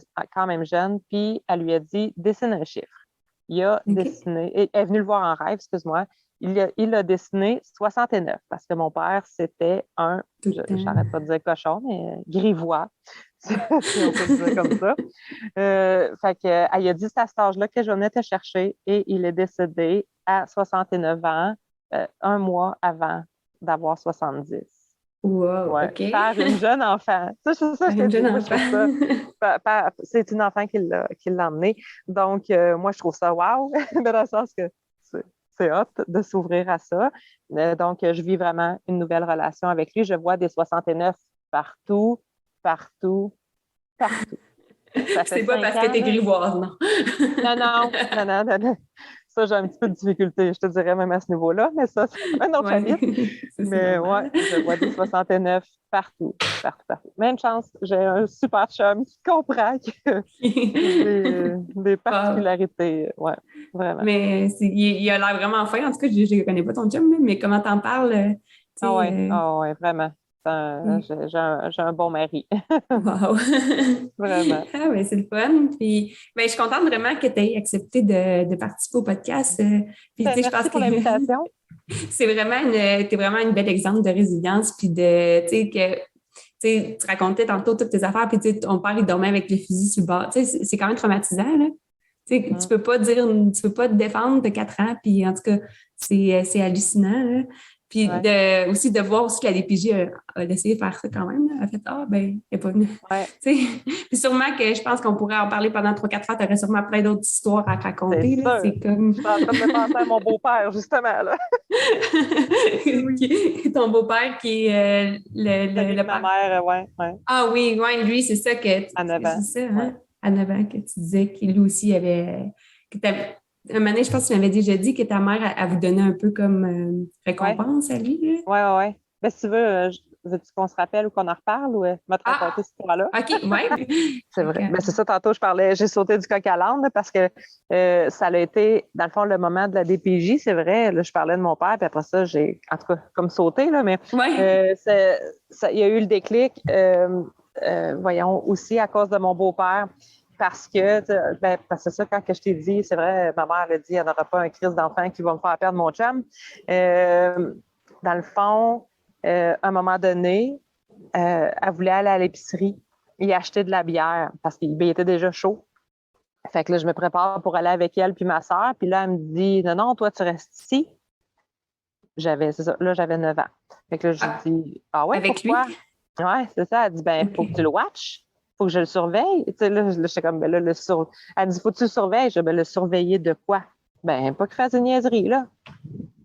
même jeune, puis elle lui a dit « dessine un chiffre ». Il a dessiné, elle est venue le voir en rêve, excuse-moi, il a dessiné 69 parce que mon père, c'était j'arrête pas de dire cochon, mais grivois, si on peut le dire comme ça. Fait que, elle a dit c'est à cet âge-là que je venais te chercher et il est décédé à 69 ans, un mois avant d'avoir 70. Wow, OK. Par une jeune enfant. Ça, je te dis, moi, je trouve ça. C'est une enfant qui l'a emmené. Donc, moi, je trouve ça wow, dans le sens que c'est hot de s'ouvrir à ça. Donc, je vis vraiment une nouvelle relation avec lui. Je vois des 69 partout. C'est pas parce que t'es grivoise, non? Non. Ça, j'ai un petit peu de difficulté, je te dirais, même à ce niveau-là, mais ça, c'est un autre chapitre. Mais ouais, je vois des 69 partout. Même chance, j'ai un super chum qui comprend que des particularités. Ouais, vraiment. Mais il a l'air vraiment fin. En tout cas, je ne connais pas ton chum, mais comment t'en parles? Ah ouais, vraiment. J'ai un bon mari. Wow! Vraiment. Ah, ben, c'est le fun. Puis, ben, je suis contente vraiment que tu aies accepté de participer au podcast. Puis, Merci je pense pour l'invitation. T'es vraiment une belle exemple de résilience. Puis, tu racontais tantôt toutes tes affaires. Puis, ton père, il dormait avec le fusil sur le bord. C'est quand même traumatisant, là. Tu peux pas te défendre de 4 ans. Puis, en tout cas, c'est hallucinant, là. Puis Ouais. aussi de voir aussi que la DPJ a essayé de faire ça quand même. Là. Elle a fait ah, ben, elle n'est pas venue. Ouais, Tu sais. Puis sûrement que je pense qu'on pourrait en parler pendant 3-4 heures. Tu aurais sûrement plein d'autres histoires à c'est raconter. Là. sûr. C'est comme. Je suis en train de me penser à mon beau-père, justement, là. Oui. Ton beau-père qui est Celui de le ma père. mère, ouais, Ah oui, ouais, lui, c'est ça que à 9 c'est ans. ça, Ouais. hein? À 9 ans que tu disais qu'il lui aussi avait. Que un moment donné, je pense que tu m'avais déjà dit que ta mère, elle vous donnait un peu comme Ouais, récompense à lui. Là. ouais. Ben, si tu veux, veux-tu qu'on se rappelle ou qu'on en reparle ou me te raconter Ah, cette histoire-là? OK, ouais. C'est vrai. Ben, c'est ça, tantôt, j'ai sauté du coq à l'âne là, parce que ça a été, dans le fond, le moment de la DPJ, c'est vrai. Là, je parlais de mon père, puis après ça, j'ai, en tout cas, comme sauté, là, mais Ouais. il y a eu le déclic, voyons, aussi à cause de mon beau-père. Parce que, parce que c'est ça, quand que je t'ai dit, c'est vrai, ma mère a dit, il n'y en aura pas un crise d'enfant qui va me faire perdre mon chum. Dans le fond, à un moment donné, elle voulait aller à l'épicerie et acheter de la bière parce qu'il était déjà chaud. Fait que là, je me prépare pour aller avec elle puis ma soeur. Puis là, elle me dit, non, toi, tu restes ici. C'est ça, là, j'avais 9 ans. Fait que là, je Ah, dis, ah ouais, avec pourquoi? lui? Ouais, c'est ça. Elle dit, ben, faut que tu OK. le watches. Faut que je le surveille. Tu sais, là, j'étais comme, ben là, Elle dit, faut que tu le surveilles. Je dis, ben, le surveiller de quoi? Ben, pas qu'il fasse une niaiserie, là.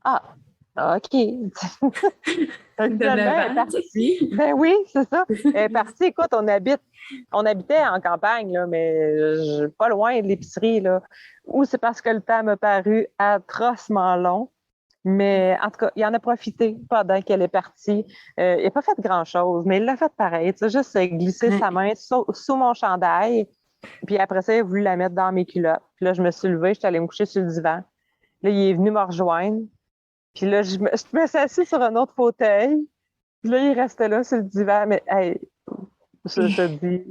Ah, OK. De Finalement, 9 elle est ans, tu partie. Ben oui, c'est ça. Elle est sais. partie. Écoute, on habitait en campagne, là, mais pas loin de l'épicerie, là. Ou c'est parce que le temps m'a paru atrocement long. Mais en tout cas, il en a profité pendant qu'elle est partie. Il n'a pas fait grand-chose, mais il l'a fait pareil. Tu sais, juste glisser sa Ouais. main sous mon chandail. Puis après ça, il a voulu la mettre dans mes culottes. Puis là, je me suis levée, je suis allée me coucher sur le divan. Là, il est venu me rejoindre. Puis là, je me suis assise sur un autre fauteuil. Puis là, il restait là sur le divan. Mais hey, je te dis,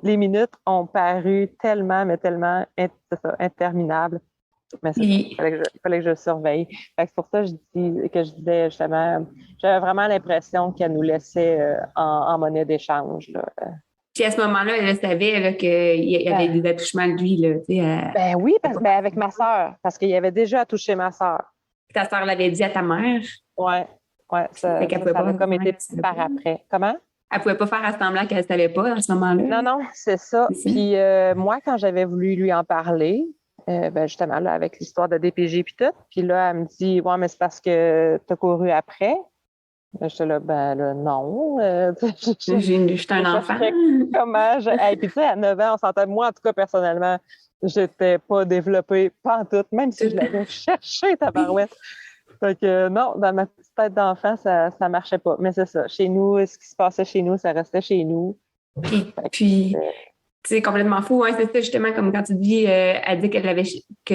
les minutes ont paru tellement, mais tellement c'est ça, interminables. Mais c'est ça. Puis, Il fallait que je le surveille. Fait que c'est pour ça que je disais justement, j'avais vraiment l'impression qu'elle nous laissait en monnaie d'échange. Là. puis à ce moment-là, elle savait là, qu'il y avait Ben, des attouchements de lui. Là, tu sais, ben oui, ben avec ma sœur, parce qu'il y avait déjà touché ma sœur. ta soeur l'avait dit à ta mère. Ouais, ouais, Fait qu'elle pouvait ça pas a comme faire été qu'elle savait pas. par après. Comment? Elle pouvait pas faire à semblant qu'elle savait pas à ce moment-là. Non, non, c'est ça. C'est ça? Puis moi, quand j'avais voulu lui en parler, ben justement, là, avec l'histoire de DPG puis tout, puis là, elle me dit, ouais, mais c'est parce que tu as couru après. J'étais là, ben là, non. J'étais un Je enfant. ferais comment? Hey, puis tu sais, à 9 ans, on s'entend, moi, en tout cas, personnellement, j'étais pas développée, pas en tout, même si je l'avais cherché, tabarouette. Fait que non, dans ma petite tête d'enfant, ça marchait pas. Mais c'est ça. Chez nous, ce qui se passait chez nous, ça restait chez nous. Puis c'est complètement fou. Hein, c'est ça, justement, comme quand tu dis, elle dit que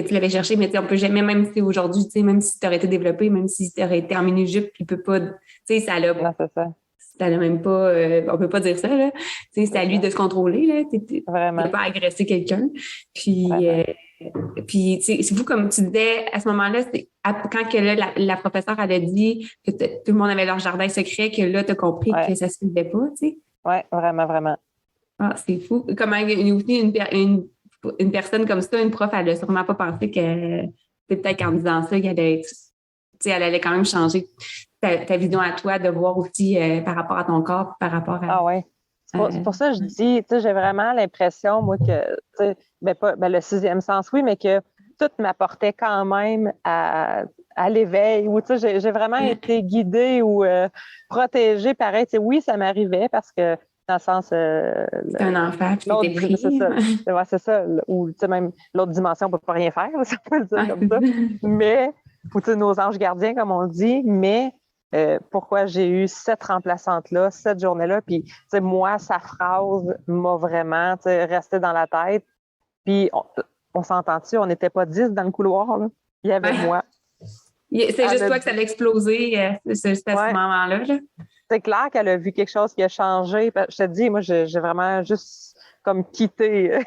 tu l'avais cherché, mais on peut jamais, même si aujourd'hui, même si tu aurais été développé, même si tu aurais été en mini-jupe, il peut pas, tu sais, Non, c'est ça. ça n'a même pas, on peut pas dire ça, là. Tu sais, c'est à lui de se contrôler, là. T'es Vraiment, pas agresser quelqu'un. Puis, vraiment. puis c'est fou, comme tu disais, à ce moment-là, quand que là, la professeure, elle a dit que tout le monde avait leur jardin secret, que là, tu as compris Ouais, que ça se faisait pas, tu sais. ouais, vraiment, vraiment. Ah, c'est fou. Comment une personne comme ça, une prof, elle a sûrement pas pensé que peut-être qu'en disant ça, elle allait quand même changer ta vision à toi, de voir aussi par rapport à ton corps, par rapport à. Ah ouais. C'est pour ça que je dis, tu sais, j'ai vraiment l'impression, moi, que, tu sais, le sixième sens, oui, mais que tout m'apportait quand même à l'éveil, ou tu sais, j'ai vraiment été guidée ou protégée, pareil. Tu sais, oui, ça m'arrivait parce que, dans le sens, C'est un enfant, puis l'autre, t'étais pris. c'est ça, ouais, c'est ça, ou tu sais, même l'autre dimension, on peut pas rien faire, là, ça peut le dire comme ça. Mais, ou tu sais, nos anges gardiens, comme on dit, mais pourquoi j'ai eu cette remplaçante-là, cette journée-là. Puis, tu sais, moi, sa phrase m'a vraiment, tu sais, resté dans la tête. Puis, on s'entend-tu, on n'était pas 10 dans le couloir, là. Il y avait Ouais. moi. C'est juste Elle a toi que ça dit, a explosé c'est à ce ouais, moment-là. Là. c'est clair qu'elle a vu quelque chose qui a changé. Je te dis, moi, j'ai vraiment juste comme quitté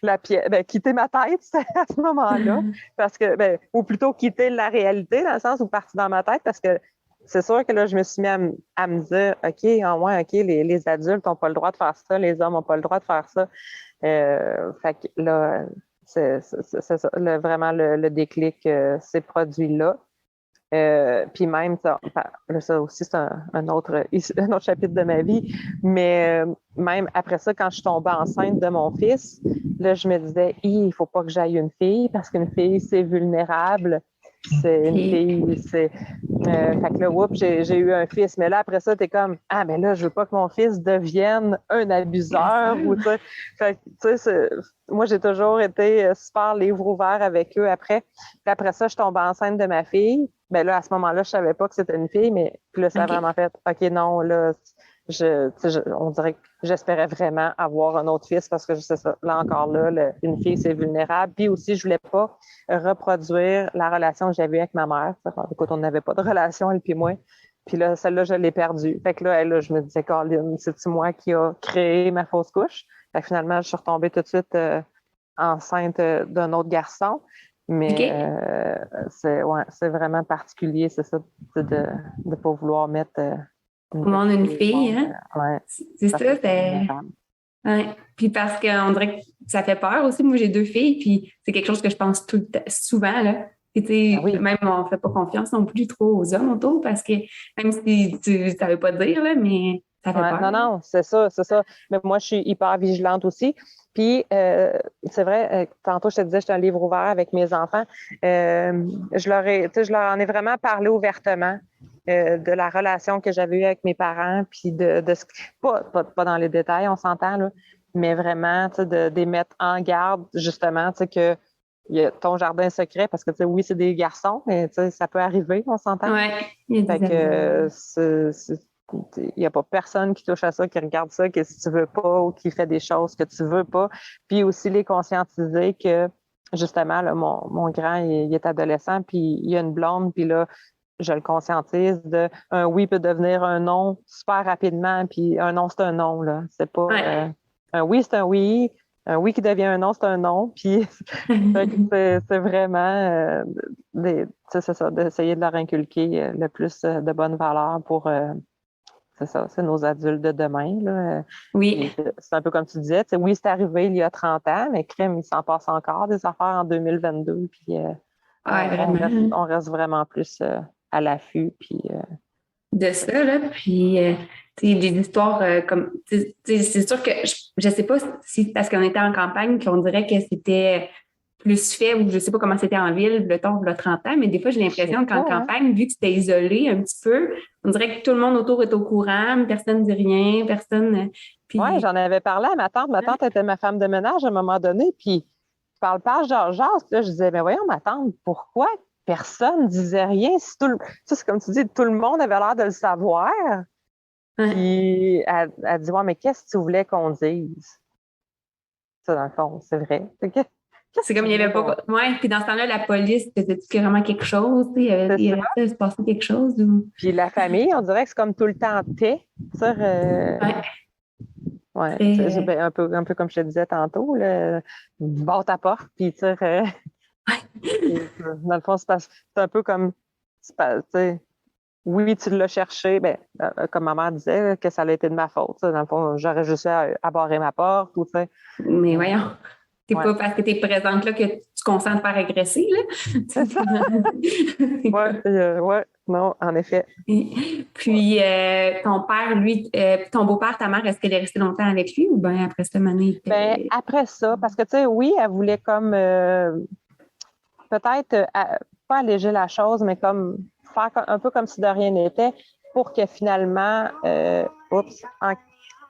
la pièce, quitté ma tête à ce moment-là, parce que, ou plutôt quitter la réalité, dans le sens où parti dans ma tête, parce que c'est sûr que là, je me suis mis à me dire, OK, OK, les adultes n'ont pas le droit de faire ça, les hommes n'ont pas le droit de faire ça. Fait que là, c'est ça, vraiment le déclic s'est produit là. Puis même, ça aussi, c'est un autre chapitre de ma vie, mais même après ça, quand je suis tombée enceinte de mon fils, là, je me disais, il ne faut pas que j'aille une fille parce qu'une fille, c'est vulnérable. C'est une fille, c'est. Fait que là, oups, j'ai eu un fils. Mais là, après ça, t'es comme, ah, mais là, je veux pas que mon fils devienne un abuseur. Ou, tu sais, fait que, tu sais, moi, j'ai toujours été super livre ouvert avec eux après. Puis après ça, je tombe enceinte de ma fille. Ben là, à ce moment-là, je savais pas que c'était une fille, mais puis là, ça a vraiment fait, OK, non, là, on dirait que j'espérais vraiment avoir un autre fils parce que je sais ça. Là encore là, une fille, c'est vulnérable. Puis aussi, je voulais pas reproduire la relation que j'avais avec ma mère. Écoute, on n'avait pas de relation, elle puis moi. Puis là, celle-là, je l'ai perdue. Fait que là, je me disais, Caroline, c'est-tu moi qui a créé ma fausse couche? Fait que finalement, je suis retombée tout de suite enceinte d'un autre garçon. Mais c'est vraiment particulier, c'est ça, de ne pas vouloir mettre au monde une fille, hein? Ouais, c'est ça, c'est... Ouais. Puis parce qu'on dirait que ça fait peur aussi. Moi, j'ai 2 filles, puis c'est quelque chose que je pense tout le temps, souvent, là. Et tu sais, même on ne fait pas confiance non plus trop aux hommes autour parce que même si tu ne savais pas dire, là, mais ça fait peur. Non, c'est ça. Mais moi, je suis hyper vigilante aussi. Puis, c'est vrai, tantôt, je te disais, j'étais un livre ouvert avec mes enfants. Je leur en ai vraiment parlé ouvertement de la relation que j'avais eue avec mes parents, puis de ce pas dans les détails, on s'entend, là, mais vraiment, de les mettre en garde, justement, que il y a ton jardin secret, parce que, oui, c'est des garçons, mais ça peut arriver, on s'entend. Oui, il y a des il n'y a pas personne qui touche à ça, qui regarde ça, que si tu veux pas ou qui fait des choses que tu veux pas. Puis aussi les conscientiser que, justement, là, mon grand, il est adolescent, puis il y a une blonde, puis là, je le conscientise un oui peut devenir un non super rapidement, puis un non, c'est un non, là. C'est pas... un oui, c'est un oui. Un oui qui devient un non, c'est un non. Puis c'est vraiment c'est ça, d'essayer de leur inculquer le plus de bonnes valeurs pour... c'est ça, c'est nos adultes de demain. Là. Oui. C'est un peu comme tu disais. Oui, c'est arrivé il y a 30 ans, mais crème, il s'en passe encore des affaires en 2022. Puis on reste vraiment plus à l'affût. Puis, de ça, là. Puis, des histoires comme... c'est sûr que je sais pas si c'est parce qu'on était en campagne qu'on dirait que c'était plus fait ou je sais pas comment c'était en ville, le temps de 30 ans, mais des fois, j'ai l'impression qu'en campagne, vu que c'était isolé un petit peu, on dirait que tout le monde autour est au courant, personne ne dit rien, personne... Puis... Oui, j'en avais parlé à ma tante. Ma tante était ma femme de ménage à un moment donné, puis je parle pas à Georges. Là, je disais, mais voyons, ma tante, pourquoi personne ne disait rien? Si c'est comme tu dis, tout le monde avait l'air de le savoir. Puis elle dit, ouais, mais qu'est-ce que tu voulais qu'on dise? Ça, dans le fond, c'est vrai. C'est comme il n'y avait pas. Oui, puis dans ce temps-là, la police faisait vraiment quelque chose? Il y avait se passer quelque chose? Ou... Puis la famille, on dirait que c'est comme tout le temps paix. Ouais, c'est un peu comme je te disais tantôt, barre ta porte, puis tu sais, dans le fond, c'est un peu comme, oui, tu l'as cherché, comme ma mère disait, que ça a été de ma faute. Dans le fond, j'aurais juste à barrer ma porte, ou tu sais. Mais voyons, c'est pas parce que tu es présente là que tu consens de faire agresser, là. C'est ça. Ouais, non, en effet. Puis, ton père, lui, ton beau-père, ta mère, est-ce qu'elle est restée longtemps avec lui ou bien après cette année? Après ça, parce que, tu sais, oui, elle voulait comme, peut-être, pas alléger la chose, mais comme faire un peu comme si de rien n'était pour que finalement,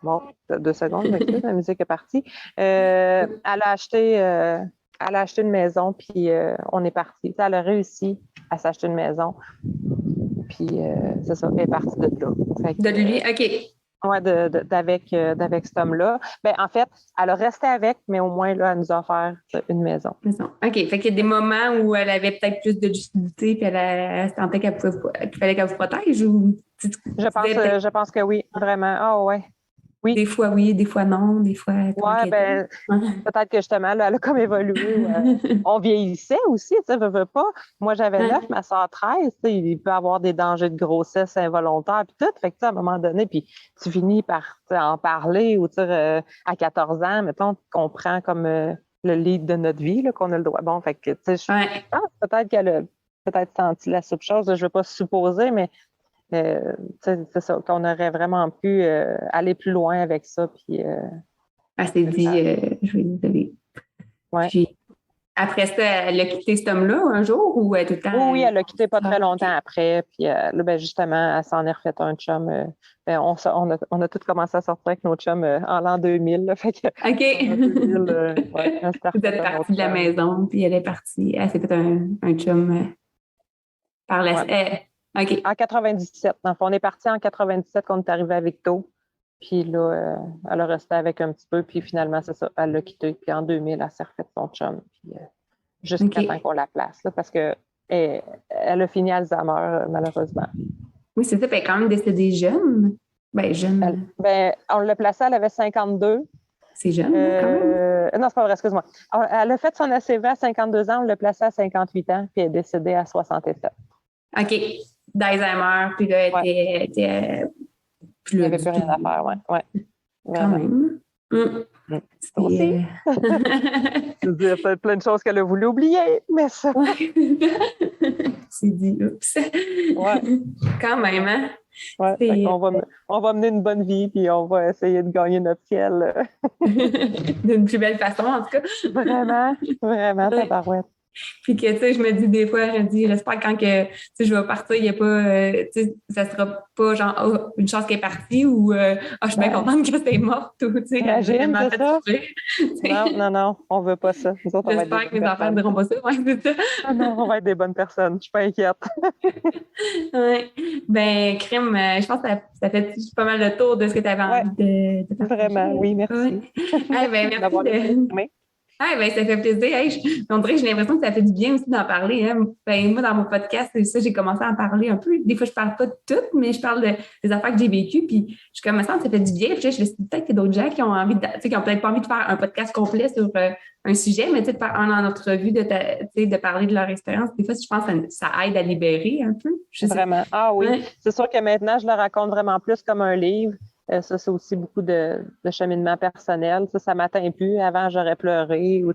bon, 2 secondes, la musique est partie. Elle a acheté une maison, puis on est parti. Elle a réussi à s'acheter une maison. Puis, c'est ça, elle est partie de là. De lui, OK. Oui, d'avec cet homme-là. En fait, elle a resté avec, mais au moins, là, elle nous a offert une maison. OK. Fait qu'il y a des moments où elle avait peut-être plus de lucidité, puis elle sentait qu'il fallait qu'elle vous protège ou... Je pense que oui, vraiment. Ah, ouais. Oui. Des fois oui, des fois non, des fois... Oui, peut-être que justement, là, elle a comme évolué. On vieillissait aussi, tu sais, veux pas. Moi, j'avais 9, ma soeur 13, il peut y avoir des dangers de grossesse involontaire, puis tout. Fait que, à un moment donné, puis tu finis par en parler, ou à 14 ans, mettons, qu'on prend comme le lead de notre vie, là, qu'on a le droit. Bon, fait que, tu sais, je pense peut-être qu'elle peut-être senti la soupe chaude. Je ne veux pas supposer, mais c'est ça, qu'on aurait vraiment pu aller plus loin avec ça. Puis, Elle s'est dit, je vais désolée. ouais. Puis, après ça, elle a quitté cet homme-là un jour ou tout le temps? Oui, elle l'a quitté pas très longtemps okay. après. Puis là, ben, justement, elle s'en est refait un chum. Ben, on a tous commencé à sortir avec nos chums en l'an 2000. Là, fait que, OK. en 2000, ouais, elle s'est Vous refait êtes un autre partie de la chum. maison, puis elle est partie. Elle s'est fait un chum par la... Ouais. OK. En 97. Dans le fond, on est parti en 97 quand on est arrivé à Victo. Puis là, elle a resté avec un petit peu. Puis finalement, c'est ça, elle l'a quitté. Puis en 2000, elle s'est refait son chum. Puis jusqu'à temps qu'on la place. Là, parce que elle a fini Alzheimer, malheureusement. Oui, c'est ça. Puis elle est quand même décédée jeune. Ben, jeune. On l'a placée, elle avait 52. C'est jeune, quand même. Non, c'est pas vrai, excuse-moi. Elle a fait son ACV à 52 ans, on l'a placée à 58 ans, puis elle est décédée à 67. OK. D'Alzheimer, puis là, elle était il n'y avait plus rien à faire, ouais. Quand même. C'est aussi. Je veux dire, il y a plein de choses qu'elle a voulu oublier, mais ça. C'est dit, oups. Ouais. Quand même, hein? Ouais, on va mener une bonne vie, puis on va essayer de gagner notre ciel. D'une plus belle façon, en tout cas. Vraiment, tabarouette. Puis que, tu sais, je me dis des fois, j'espère quand que, tu sais, je vais partir, il n'y a pas, tu sais, ça sera pas genre, oh, une chance qu'elle est partie ou, je suis bien contente que c'est morte ou, tu sais, imagine, c'est ça? Non, non, on veut pas ça. J'espère que mes enfants ne diront pas ça, ouais, c'est ça. Ah non, on va être des bonnes personnes, je suis pas inquiète. Ouais. Ben, Crème, je pense que ça fait pas mal le tour de ce que tu avais envie de partager. Vraiment, oui, merci. Ouais. Ben, merci Ah, ben, ça fait plaisir. Hey, on dirait que j'ai l'impression que ça fait du bien aussi d'en parler. Hein. Ben, moi, dans mon podcast, c'est ça, j'ai commencé à en parler un peu. Des fois, je parle pas de tout, mais je parle des affaires que j'ai vécues. Puis, je commence à ça fait du bien. Puis, je me suis dit, peut-être qu'il y a d'autres gens qui ont envie qui ont peut-être pas envie de faire un podcast complet sur un sujet, mais tu sais, de faire en entrevue, de parler de leur expérience. Des fois, je pense que ça aide à libérer un peu. Vraiment. Ah oui. Ouais. C'est sûr que maintenant, je le raconte vraiment plus comme un livre. Ça, c'est aussi beaucoup de cheminement personnel. Ça m'atteint plus. Avant, j'aurais pleuré ou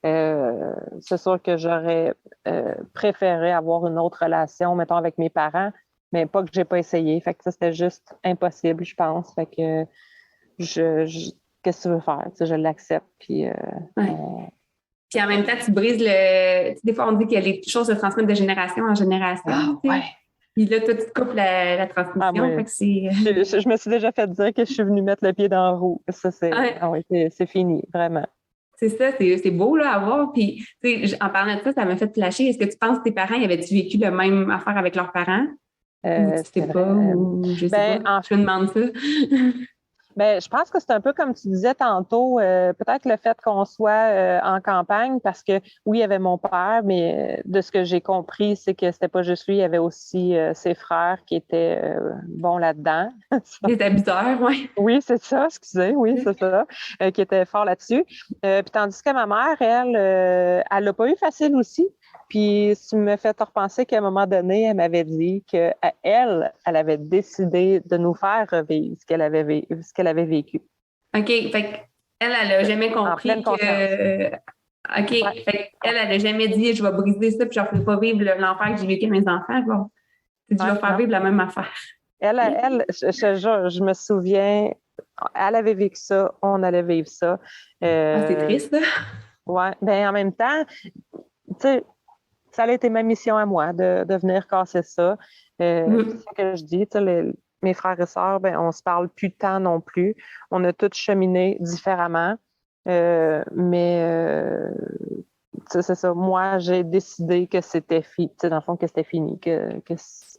c'est sûr que j'aurais préféré avoir une autre relation, mettons, avec mes parents, mais pas que j'ai pas essayé. Fait que ça, c'était juste impossible, je pense. Fait que qu'est-ce que tu veux faire? Je l'accepte. Puis, Puis en même temps, tu brises des fois, on dit que les choses se transmettent de génération en génération. Ouais. Puis là, toi, tu te coupes la transmission. Fait que je me suis déjà fait dire que je suis venue mettre le pied dans la roue. Ça, c'est fini, vraiment. C'est ça, c'est beau là, à voir. Puis, en parlant de ça, ça m'a fait flasher. Est-ce que tu penses que tes parents, avaient-tu vécu la même affaire avec leurs parents? Ou tu sais pas, ou je sais pas. Je me demande ça. Ben, je pense que c'est un peu comme tu disais tantôt, peut-être le fait qu'on soit en campagne, parce que oui, il y avait mon père, mais de ce que j'ai compris, c'est que c'était pas juste lui, il y avait aussi ses frères qui étaient bons là-dedans. Les habiteurs, oui. Oui, c'est ça, excusez, oui, c'est ça, qui étaient forts là-dessus. Puis tandis que ma mère, elle l'a pas eu facile aussi. Puis, tu me fais repenser qu'à un moment donné, elle m'avait dit qu'elle avait décidé de nous faire revivre ce qu'elle avait vécu. OK. Fait qu'elle, elle n'a jamais compris que. OK. Ouais. Fait qu'elle, elle n'a jamais dit je vais briser ça puis je ne ferai pas vivre l'enfer que j'ai vécu avec mes enfants. Bon. Je vais faire vivre la même affaire. Elle, je me souviens, elle avait vécu ça, on allait vivre ça. C'est triste, là. Oui. Bien, en même temps, tu sais, ça a été ma mission à moi de venir casser ça. C'est ça que je dis. Mes frères et sœurs, ben, on ne se parle plus de temps non plus. On a tous cheminé différemment. Mais c'est ça. Moi, j'ai décidé que c'était fini. Dans le fond, que c'était fini.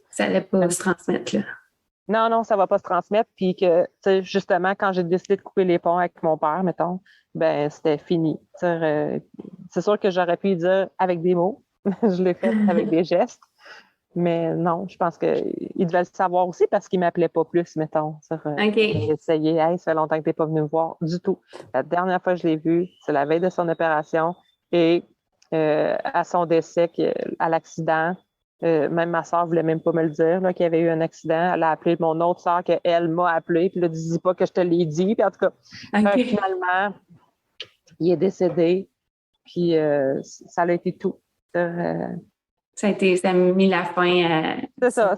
Ça n'allait pas se transmettre, là. Non, ça ne va pas se transmettre. Puis que, justement, quand j'ai décidé de couper les ponts avec mon père, mettons, ben c'était fini. C'est sûr que j'aurais pu dire avec des mots. Je l'ai fait avec des gestes. Mais non, je pense qu'il devait le savoir aussi parce qu'il ne m'appelait pas plus, mettons. J'ai essayé. Hey, ça fait longtemps que tu n'es pas venu me voir du tout. La dernière fois que je l'ai vu, c'est la veille de son opération. Et à son décès, à l'accident, même ma soeur ne voulait même pas me le dire qu'il y avait eu un accident. Elle a appelé mon autre soeur qu'elle m'a appelé. Puis là, dis pas que je te l'ai dit. Puis en tout cas, finalement, il est décédé. Puis ça a été tout. Ça a mis la fin à... C'est ça.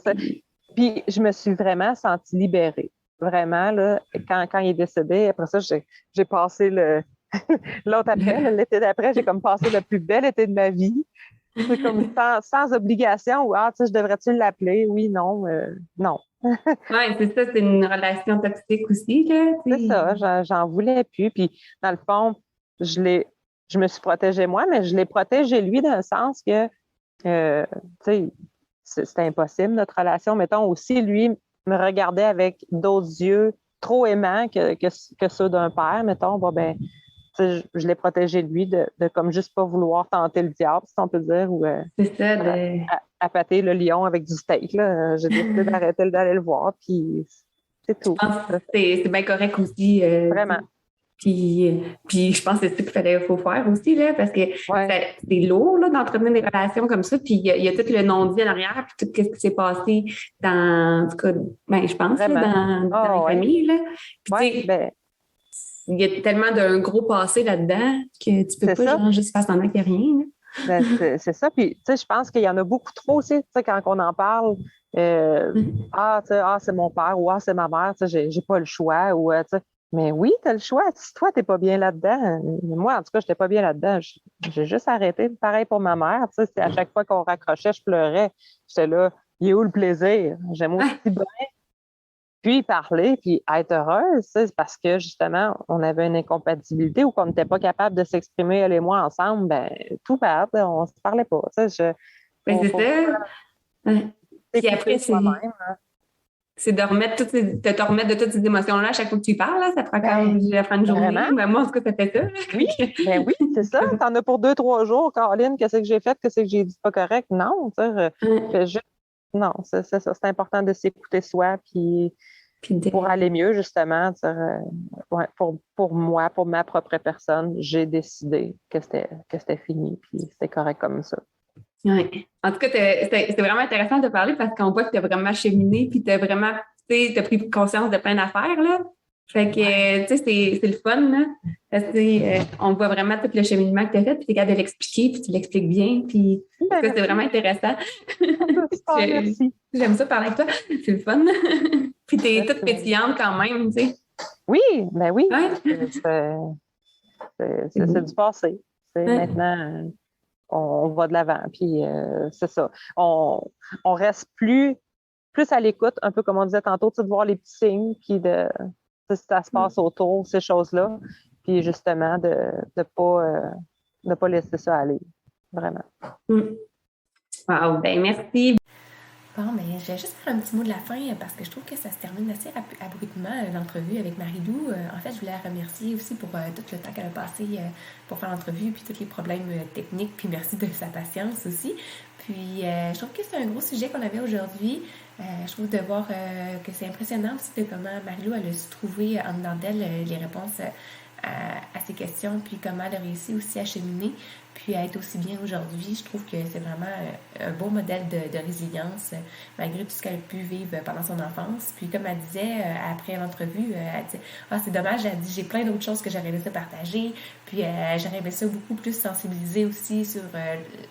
Puis je me suis vraiment sentie libérée. Vraiment, là, quand il est décédé, après ça, j'ai passé l'autre après, l'été d'après, j'ai comme passé le plus bel été de ma vie. C'est comme sans obligation ou ah, tu sais, je devrais-tu l'appeler? Oui, non, non. Oui, c'est ça, c'est une relation toxique aussi, là. C'est ça, j'en voulais plus. Puis, dans le fond, je me suis protégée moi, mais je l'ai protégé lui dans le sens que, tu sais, c'était impossible, notre relation. Mettons, aussi, lui me regardait avec d'autres yeux trop aimants que ceux d'un père, mettons. Bon, ben, je l'ai protégé de lui de comme juste pas vouloir tenter le diable, si on peut dire, ou c'est ça, appâter le lion avec du steak. Là. J'ai décidé d'arrêter d'aller le voir, puis c'est tout. Je pense que c'est bien correct aussi. Vraiment. Puis je pense que c'est ça qu'il faut faire aussi, là, parce que c'est lourd là, d'entretenir des relations comme ça. Puis il y a tout le non-dit en arrière, puis tout ce qui s'est passé dans, en tout cas, ben, je pense, là, dans les familles. Là. Puis, il y a tellement d'un gros passé là-dedans que tu peux pas genre, juste faire semblant qu'il n'y a rien. Ben, c'est ça. Puis, tu sais, je pense qu'il y en a beaucoup trop aussi, tu sais, quand on en parle. C'est mon père ou c'est ma mère, tu sais, j'ai pas le choix. Ou, tu sais, mais oui, tu as le choix. Si toi, t'es pas bien là-dedans, moi, en tout cas, je n'étais pas bien là-dedans. J'ai juste arrêté. Pareil pour ma mère. Tu sais, à chaque fois qu'on raccrochait, je pleurais. J'étais là, il est où le plaisir? J'aime aussi bien. Puis parler, puis être heureuse, c'est parce que justement, on avait une incompatibilité ou qu'on n'était pas capable de s'exprimer, elle et moi, ensemble, ben tout bad, on ne se parlait pas. C'est ça. Puis après, c'est de remettre de te remettre de toutes ces émotions-là à chaque fois que tu parles. Là, ça prend une journée. Ben, moi, en tout cas, ça fait ça. Oui, oui, c'est ça. T'en as pour 2-3 jours, Caroline, qu'est-ce que j'ai fait, qu'est-ce que j'ai dit pas correct? Non, non, c'est ça. C'est important de s'écouter soi, puis pour aller mieux, justement, pour moi, pour ma propre personne, j'ai décidé que c'était fini, puis c'était correct comme ça. Oui. En tout cas, c'est vraiment intéressant de parler parce qu'on voit que tu as vraiment cheminé, puis tu as vraiment, t'as pris conscience de plein d'affaires, là. Fait que, tu sais, c'est le fun, là. Parce que, on voit vraiment tout le cheminement que tu as fait, puis tu es capable de l'expliquer, puis tu l'expliques bien, puis c'est vraiment intéressant. Merci. J'aime ça parler avec toi. C'est le fun. Puis tu es toute pétillante quand même, tu sais. Oui, ben oui. Ouais. C'est du passé. Maintenant, on va de l'avant, puis c'est ça. On reste plus à l'écoute, un peu comme on disait tantôt, de voir les petits signes, puis de ça se passe autour, ces choses-là, puis justement de ne pas laisser ça aller, vraiment. Wow, ben merci. Bon, ben, je vais juste faire un petit mot de la fin parce que je trouve que ça se termine assez abruptement l'entrevue avec Marie-Lou. En fait, je voulais la remercier aussi pour tout le temps qu'elle a passé pour faire l'entrevue, puis tous les problèmes techniques, puis merci de sa patience aussi. Puis, je trouve que c'est un gros sujet qu'on avait aujourd'hui. Je trouve de voir que c'est impressionnant aussi de comment Marie-Lou elle a su trouver en dedans d'elle les réponses à ses questions, puis comment elle a réussi aussi à cheminer, puis à être aussi bien aujourd'hui. Je trouve que c'est vraiment un beau modèle de résilience, malgré tout ce qu'elle a pu vivre pendant son enfance. Puis comme elle disait après l'entrevue, elle disait « Ah, c'est dommage, elle dit, j'ai plein d'autres choses que j'aurais aimé ça partager, puis j'aurais aimé ça beaucoup plus sensibiliser aussi sur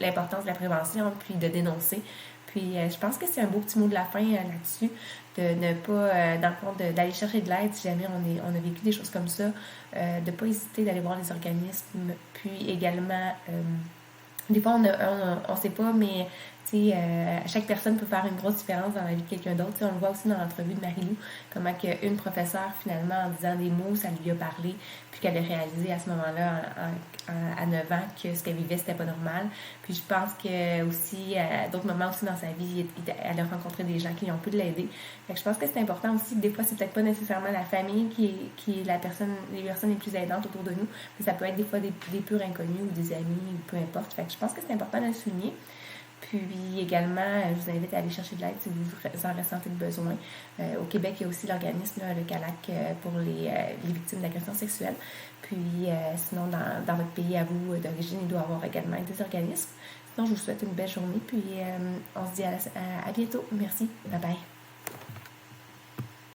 l'importance de la prévention, puis de dénoncer. » Puis je pense que c'est un beau petit mot de la fin là-dessus, de ne pas, dans le fond, d'aller chercher de l'aide si jamais on a vécu des choses comme ça, de ne pas hésiter d'aller voir les organismes, puis également, des fois on sait pas, mais chaque personne peut faire une grosse différence dans la vie de quelqu'un d'autre. On le voit aussi dans l'entrevue de Marie-Lou, comment qu'une professeure, finalement, en disant des mots, ça lui a parlé, puis qu'elle a réalisé à ce moment-là, à 9 ans, que ce qu'elle vivait, c'était pas normal. Puis je pense que aussi, à d'autres moments aussi dans sa vie, elle a rencontré des gens qui ont pu l'aider. Fait que je pense que c'est important aussi, des fois, c'est peut-être pas nécessairement la famille qui est les personnes les plus aidantes autour de nous, mais ça peut être des fois des purs inconnus ou des amis, ou peu importe. Fait que je pense que c'est important de le souligner. Puis également, je vous invite à aller chercher de l'aide si vous en ressentez le besoin. Au Québec, il y a aussi l'organisme, le CALAC, pour les victimes d'agressions sexuelles. Puis sinon, dans votre pays à vous d'origine, il doit y avoir également des organismes. Sinon, je vous souhaite une belle journée. Puis on se dit à bientôt. Merci. Bye bye.